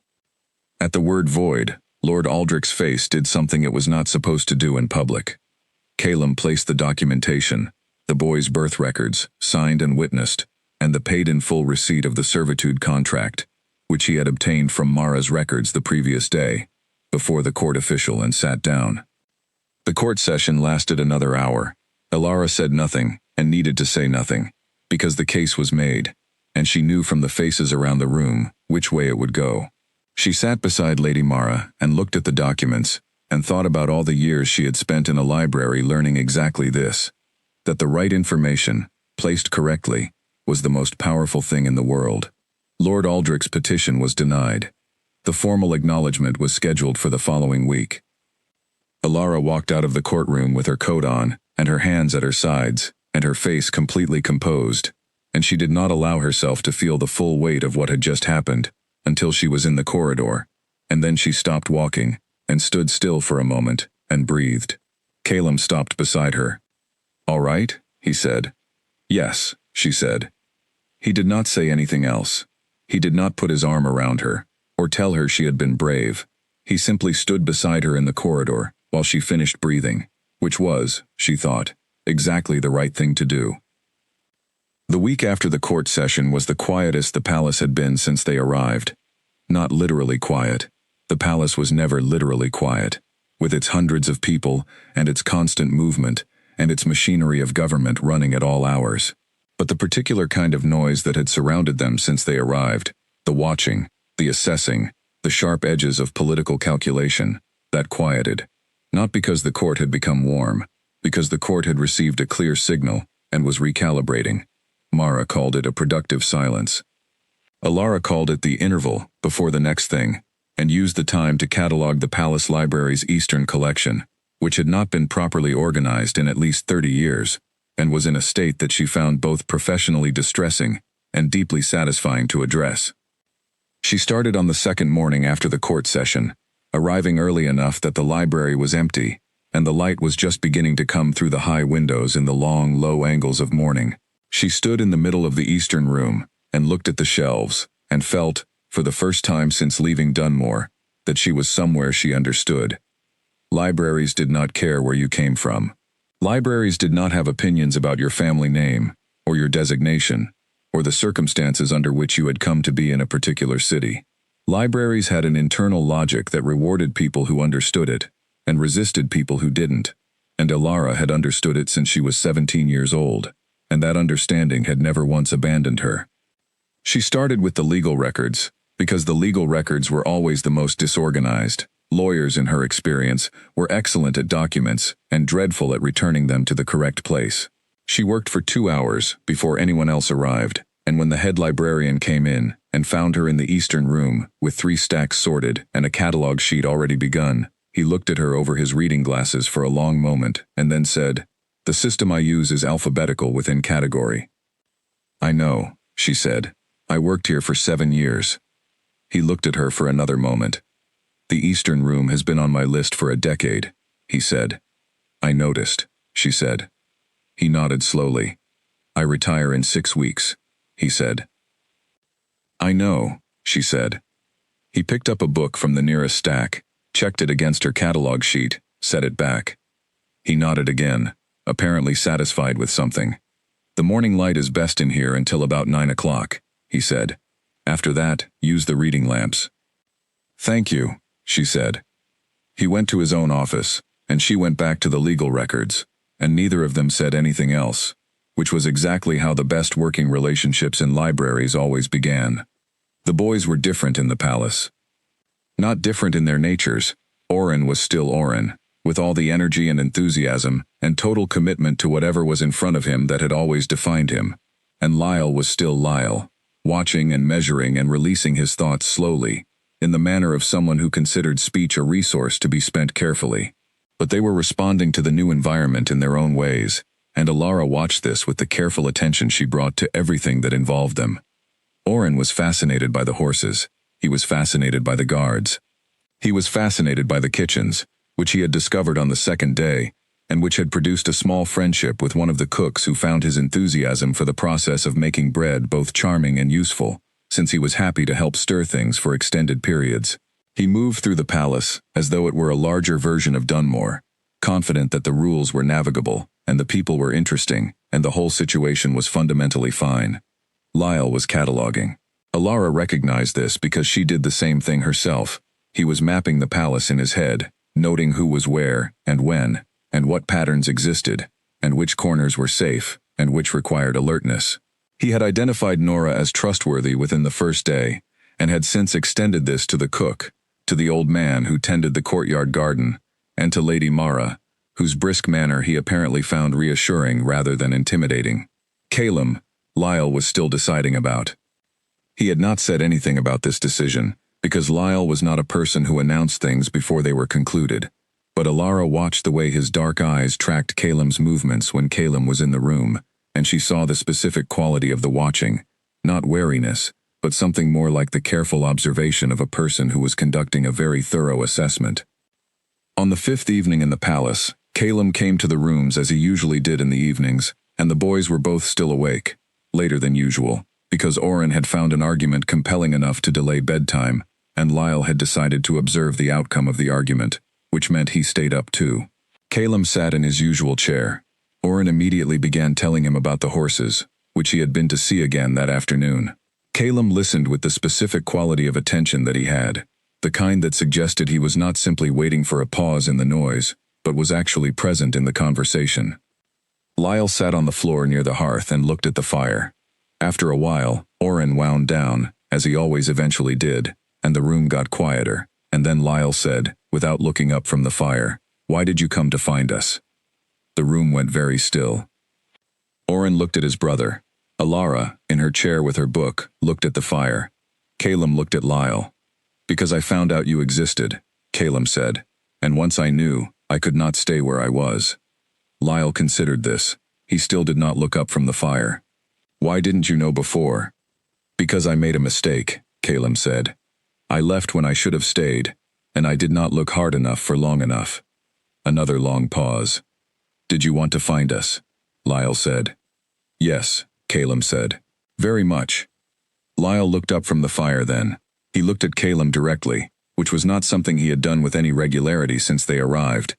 Speaker 1: At the word void, Lord Aldrich's face did something it was not supposed to do in public. Calum placed the documentation, the boy's birth records, signed and witnessed, and the paid-in-full receipt of the servitude contract, which he had obtained from Mara's records the previous day, before the court official and sat down. The court session lasted another hour. Ilara said nothing and needed to say nothing, because the case was made, and she knew from the faces around the room which way it would go. She sat beside Lady Mara and looked at the documents and thought about all the years she had spent in a library learning exactly this, that the right information, placed correctly, was the most powerful thing in the world. Lord Aldrich's petition was denied. The formal acknowledgement was scheduled for the following week. Ilara walked out of the courtroom with her coat on and her hands at her sides and her face completely composed, and she did not allow herself to feel the full weight of what had just happened until she was in the corridor, and then she stopped walking and stood still for a moment and breathed. Calum stopped beside her. "All right?" he said. "Yes," she said. He did not say anything else. He did not put his arm around her or tell her she had been brave. He simply stood beside her in the corridor while she finished breathing, which was, she thought, exactly the right thing to do. The week after the court session was the quietest the palace had been since they arrived. Not literally quiet. The palace was never literally quiet, with its hundreds of people and its constant movement and its machinery of government running at all hours. But the particular kind of noise that had surrounded them since they arrived, the watching, the assessing, the sharp edges of political calculation, that quieted. Not because the court had become warm, because the court had received a clear signal and was recalibrating. Mara called it a productive silence. Ilara called it the interval before the next thing, and used the time to catalogue the palace library's Eastern collection, which had not been properly organized in at least 30 years, and was in a state that she found both professionally distressing and deeply satisfying to address. She started on the second morning after the court session, arriving early enough that the library was empty, and the light was just beginning to come through the high windows in the long, low angles of morning. She stood in the middle of the Eastern room and looked at the shelves and felt, for the first time since leaving Dunmore, that she was somewhere she understood. Libraries did not care where you came from. Libraries did not have opinions about your family name, or your designation, or the circumstances under which you had come to be in a particular city. Libraries had an internal logic that rewarded people who understood it, and resisted people who didn't, and Ilara had understood it since she was 17 years old, and that understanding had never once abandoned her. She started with the legal records, because the legal records were always the most disorganized. Lawyers, in her experience, were excellent at documents and dreadful at returning them to the correct place. She worked for 2 hours before anyone else arrived, and when the head librarian came in and found her in the Eastern room with 3 stacks sorted and a catalog sheet already begun, he looked at her over his reading glasses for a long moment and then said, "The system I use is alphabetical within category." "I know," she said. "I worked here for 7 years." He looked at her for another moment. "The Eastern room has been on my list for a decade," he said. "I noticed," she said. He nodded slowly. "I retire in 6 weeks," he said. "I know," she said. He picked up a book from the nearest stack, checked it against her catalog sheet, set it back. He nodded again, apparently satisfied with something. "The morning light is best in here until about 9 o'clock, he said. "After that, use the reading lamps." "Thank you," she said. He went to his own office, and she went back to the legal records, and neither of them said anything else, which was exactly how the best working relationships in libraries always began. The boys were different in the palace. Not different in their natures. Oren was still Oren. with all the energy and enthusiasm and total commitment to whatever was in front of him that had always defined him. And Lyle was still Lyle, watching and measuring and releasing his thoughts slowly, in the manner of someone who considered speech a resource to be spent carefully. But they were responding to the new environment in their own ways, and Alara watched this with the careful attention she brought to everything that involved them. Oren was fascinated by the horses. He was fascinated by the guards. He was fascinated by the kitchens, which he had discovered on the second day, and which had produced a small friendship with one of the cooks who found his enthusiasm for the process of making bread both charming and useful, since he was happy to help stir things for extended periods. He moved through the palace as though it were a larger version of Dunmore, confident that the rules were navigable, and the people were interesting, and the whole situation was fundamentally fine. Lyle was cataloging. Alara recognized this because she did the same thing herself. He was mapping the palace in his head, noting who was where, and when, and what patterns existed, and which corners were safe, and which required alertness. He had identified Nora as trustworthy within the first day, and had since extended this to the cook, to the old man who tended the courtyard garden, and to Lady Mara, whose brisk manner he apparently found reassuring rather than intimidating. Calum, Lyle was still deciding about. He had not said anything about this decision, because Lyle was not a person who announced things before they were concluded. But Alara watched the way his dark eyes tracked Calum's movements when Calum was in the room, and she saw the specific quality of the watching, not wariness, but something more like the careful observation of a person who was conducting a very thorough assessment. On the fifth evening in the palace, Calum came to the rooms as he usually did in the evenings, and the boys were both still awake, later than usual, because Oren had found an argument compelling enough to delay bedtime, and Lyle had decided to observe the outcome of the argument, which meant he stayed up too. Calum sat in his usual chair. Oren immediately began telling him about the horses, which he had been to see again that afternoon. Calum listened with the specific quality of attention that he had, the kind that suggested he was not simply waiting for a pause in the noise, but was actually present in the conversation. Lyle sat on the floor near the hearth and looked at the fire. After a while, Oren wound down, as he always eventually did, and the room got quieter, and then Lyle said, without looking up from the fire, "Why did you come to find us?" The room went very still. Oren looked at his brother. Alara, in her chair with her book, looked at the fire. Calum looked at Lyle. "Because I found out you existed," Calum said, "and once I knew, I could not stay where I was." Lyle considered this. He still did not look up from the fire. "Why didn't you know before?" "Because I made a mistake," Calum said. "I left when I should have stayed, and I did not look hard enough for long enough." Another long pause. "Did you want to find us?" Lyle said. "Yes," Calum said. "Very much." Lyle looked up from the fire then. He looked at Calum directly, which was not something he had done with any regularity since they arrived,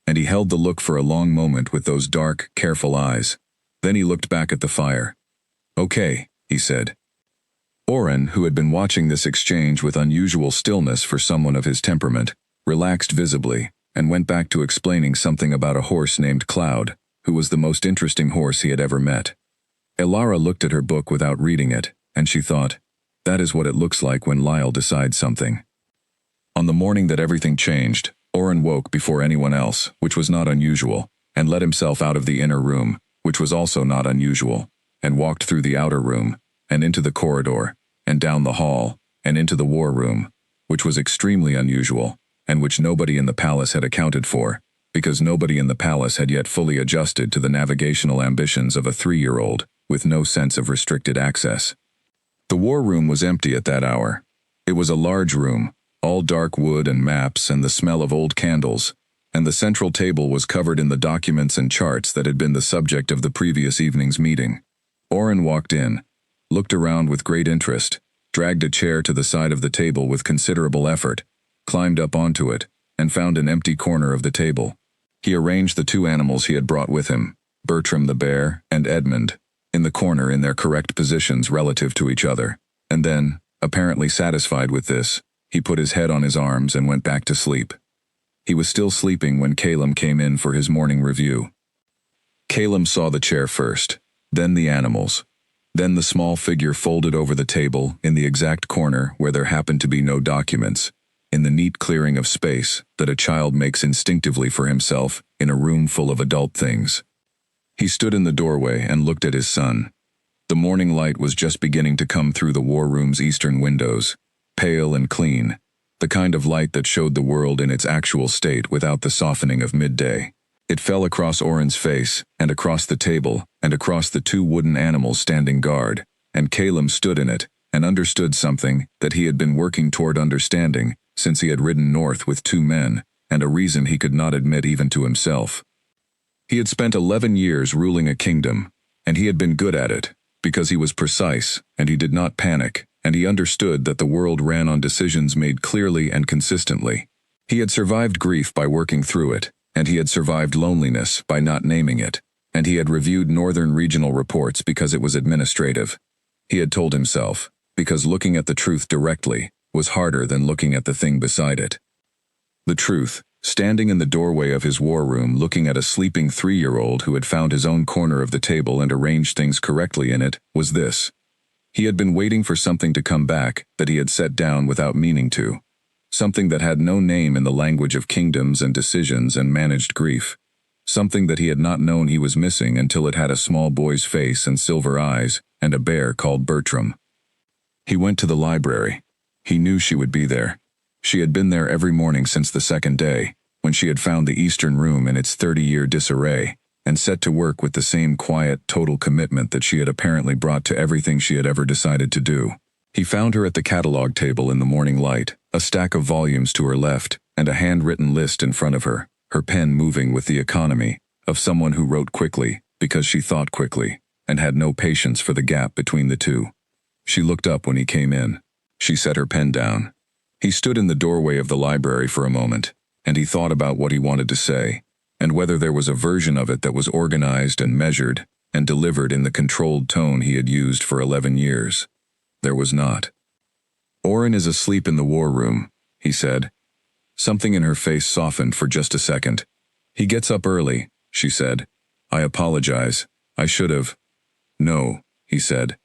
Speaker 1: and he held the look for a long moment with those dark, careful eyes. Then he looked back at the fire. "Okay," he said. Oren, who had been watching this exchange with unusual stillness for someone of his temperament, relaxed visibly, and went back to explaining something about a horse named Cloud, who was the most interesting horse he had ever met. Alara looked at her book without reading it, and she thought, that is what it looks like when Lyle decides something. On the morning that everything changed, Oren woke before anyone else, which was not unusual, and let himself out of the inner room, which was also not unusual, and walked through the outer room, and into the corridor, and down the hall, and into the war room, which was extremely unusual, and which nobody in the palace had accounted for, because nobody in the palace had yet fully adjusted to the navigational ambitions of a 3-year-old, with no sense of restricted access. The war room was empty at that hour. It was a large room, all dark wood and maps and the smell of old candles, and the central table was covered in the documents and charts that had been the subject of the previous evening's meeting. Oren walked in, looked around with great interest, dragged a chair to the side of the table with considerable effort, climbed up onto it, and found an empty corner of the table. He arranged the 2 animals he had brought with him, Bertram the bear and Edmund, in the corner in their correct positions relative to each other, and then, apparently satisfied with this, he put his head on his arms and went back to sleep. He was still sleeping when Calum came in for his morning review. Calum saw the chair first, then the animals, then the small figure folded over the table in the exact corner where there happened to be no documents, in the neat clearing of space that a child makes instinctively for himself in a room full of adult things. He stood in the doorway and looked at his son. The morning light was just beginning to come through the war room's eastern windows, pale and clean, the kind of light that showed the world in its actual state without the softening of midday. It fell across Oren's face, and across the table, and across the two wooden animals standing guard, and Caleb stood in it, and understood something that he had been working toward understanding since he had ridden north with two men, and a reason he could not admit even to himself. He had spent 11 years ruling a kingdom, and he had been good at it, because he was precise, and he did not panic, and he understood that the world ran on decisions made clearly and consistently. He had survived grief by working through it, and he had survived loneliness by not naming it, and he had reviewed northern regional reports because it was administrative. He had told himself, because looking at the truth directly was harder than looking at the thing beside it. The truth, standing in the doorway of his war room looking at a sleeping 3-year-old who had found his own corner of the table and arranged things correctly in it, was this. He had been waiting for something to come back that he had set down without meaning to. Something that had no name in the language of kingdoms and decisions and managed grief. Something that he had not known he was missing until it had a small boy's face and silver eyes and a bear called Bertram. He went to the library. He knew she would be there. She had been there every morning since the second day, when she had found the Eastern Room in its 30-year disarray, and set to work with the same quiet, total commitment that she had apparently brought to everything she had ever decided to do. He found her at the catalog table in the morning light, a stack of volumes to her left, and a handwritten list in front of her, her pen moving with the economy of someone who wrote quickly, because she thought quickly, and had no patience for the gap between the two. She looked up when he came in. She set her pen down. He stood in the doorway of the library for a moment, and he thought about what he wanted to say, and whether there was a version of it that was organized and measured and delivered in the controlled tone he had used for 11 years. There was not. Oren is asleep in the war room, he said. Something in her face softened for just a second. He gets up early, she said. I apologize. I should have. No, he said.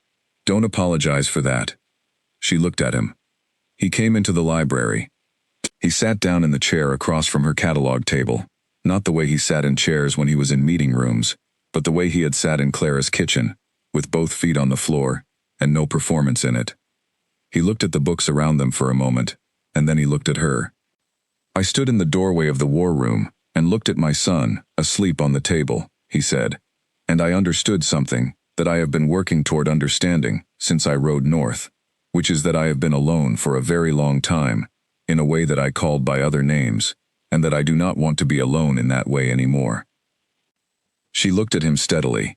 Speaker 1: Don't apologize for that. She looked at him. He came into the library. He sat down in the chair across from her catalog table, not the way he sat in chairs when he was in meeting rooms, but the way he had sat in Clara's kitchen, with both feet on the floor, and no performance in it. He looked at the books around them for a moment, and then he looked at her. I stood in the doorway of the war room, and looked at my son, asleep on the table, he said, and I understood something that I have been working toward understanding since I rode north, which is that I have been alone for a very long time, in a way that I called by other names, and that I do not want to be alone in that way anymore. She looked at him steadily.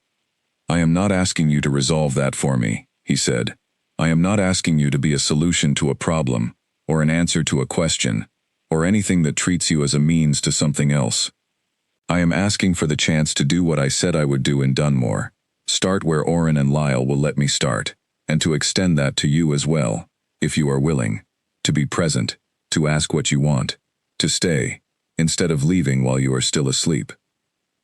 Speaker 1: I am not asking you to resolve that for me, he said. I am not asking you to be a solution to a problem, or an answer to a question, or anything that treats you as a means to something else. I am asking for the chance to do what I said I would do in Dunmore, start where Oren and Lyle will let me start, and to extend that to you as well, if you are willing, to be present, to ask what you want, to stay, instead of leaving while you are still asleep.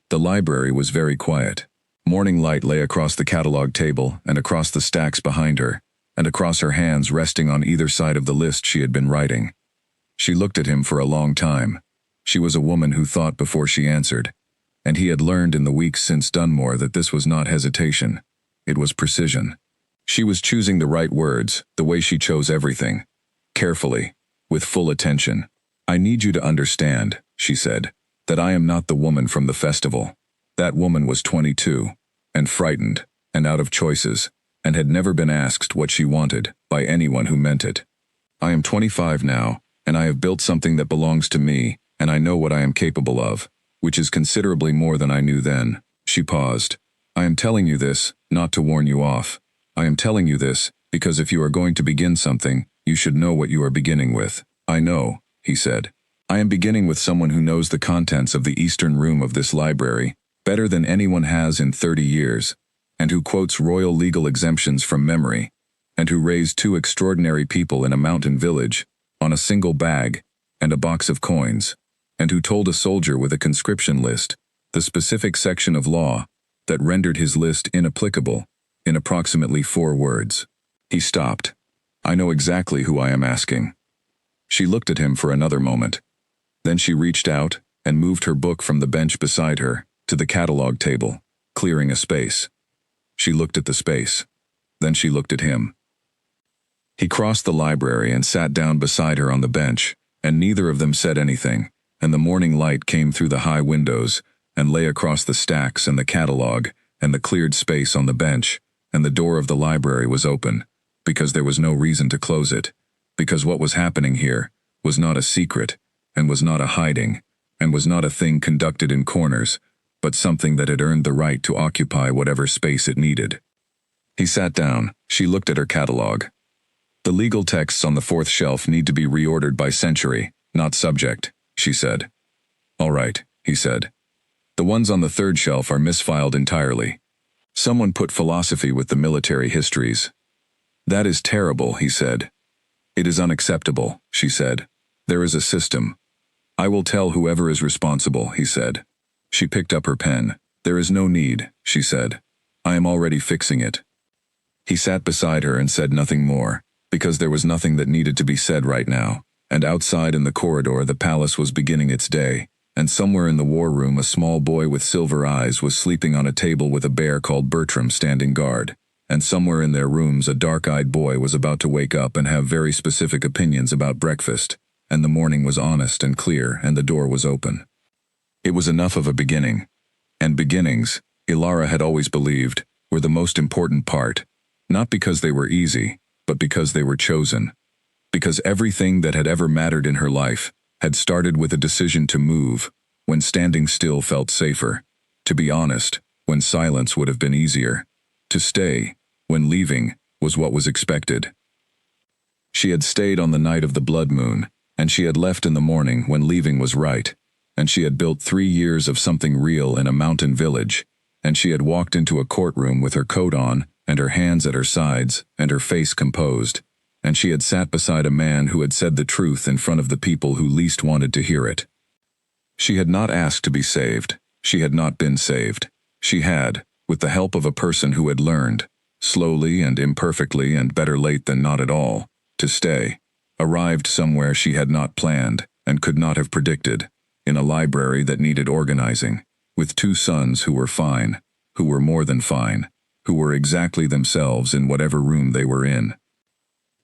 Speaker 1: The library was very quiet. Morning light lay across the catalog table and across the stacks behind her, and across her hands resting on either side of the list she had been writing. She looked at him for a long time. She was a woman who thought before she answered, and he had learned in the weeks since Dunmore that this was not hesitation. It was precision. She was choosing the right words, the way she chose everything. Carefully, with full attention. I need you to understand, she said, that I am not the woman from the festival. That woman was 22, and frightened, and out of choices, and had never been asked what she wanted by anyone who meant it. I am 25 now, and I have built something that belongs to me, and I know what I am capable of, which is considerably more than I knew then. She paused. I am telling you this, not to warn you off. I am telling you this, because if you are going to begin something, you should know what you are beginning with. I know, he said. I am beginning with someone who knows the contents of the eastern room of this library better than anyone has in 30 years, and who quotes royal legal exemptions from memory, and who raised 2 extraordinary people in a mountain village on a single bag and a box of coins, and who told a soldier with a conscription list the specific section of law that rendered his list inapplicable in approximately 4 words. He stopped. I know exactly who I am asking. She looked at him for another moment. Then she reached out and moved her book from the bench beside her to the catalog table, clearing a space. She looked at the space. Then she looked at him. He crossed the library and sat down beside her on the bench, and neither of them said anything, and the morning light came through the high windows and lay across the stacks and the catalog and the cleared space on the bench, and the door of the library was open, because there was no reason to close it, because what was happening here was not a secret, and was not a hiding, and was not a thing conducted in corners, but something that had earned the right to occupy whatever space it needed. He sat down. She looked at her catalog. The legal texts on the fourth shelf need to be reordered by century, not subject, she said. All right, he said. The ones on the third shelf are misfiled entirely. Someone put philosophy with the military histories. That is terrible, he said. It is unacceptable, she said. There is a system. I will tell whoever is responsible, he said. She picked up her pen. There is no need, she said. I am already fixing it. He sat beside her and said nothing more, because there was nothing that needed to be said right now, and outside in the corridor the palace was beginning its day, and somewhere in the war room a small boy with silver eyes was sleeping on a table with a bear called Bertram standing guard, and somewhere in their rooms a dark-eyed boy was about to wake up and have very specific opinions about breakfast, and the morning was honest and clear and the door was open. It was enough of a beginning, and beginnings, Ilara had always believed, were the most important part, not because they were easy, but because they were chosen. Because everything that had ever mattered in her life had started with a decision to move, when standing still felt safer, to be honest, when silence would have been easier, to stay, when leaving was what was expected. She had stayed on the night of the blood moon, and she had left in the morning when leaving was right, and she had built 3 years of something real in a mountain village, and she had walked into a courtroom with her coat on, and her hands at her sides, and her face composed, and she had sat beside a man who had said the truth in front of the people who least wanted to hear it. She had not asked to be saved. She had not been saved. She had, with the help of a person who had learned, slowly and imperfectly and better late than not at all, to stay, arrived somewhere she had not planned and could not have predicted, in a library that needed organizing, with 2 sons who were fine, who were more than fine, who were exactly themselves in whatever room they were in.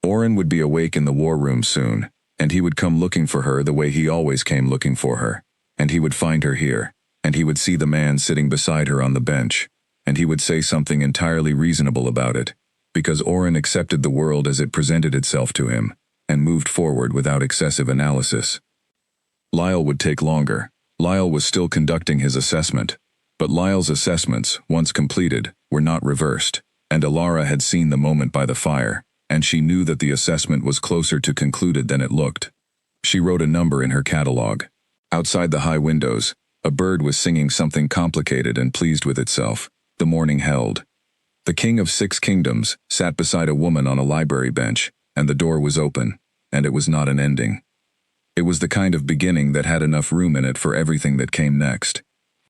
Speaker 1: Oren would be awake in the war room soon, and he would come looking for her the way he always came looking for her, and he would find her here, and he would see the man sitting beside her on the bench, and he would say something entirely reasonable about it, because Oren accepted the world as it presented itself to him, and moved forward without excessive analysis. Lyle would take longer. Lyle was still conducting his assessment, but Lyle's assessments, once completed, were not reversed, and Ilara had seen the moment by the fire, and she knew that the assessment was closer to concluded than it looked. She wrote a number in her catalog. Outside the high windows, a bird was singing something complicated and pleased with itself. The morning held. The king of 6 kingdoms sat beside a woman on a library bench, and the door was open, and it was not an ending. It was the kind of beginning that had enough room in it for everything that came next.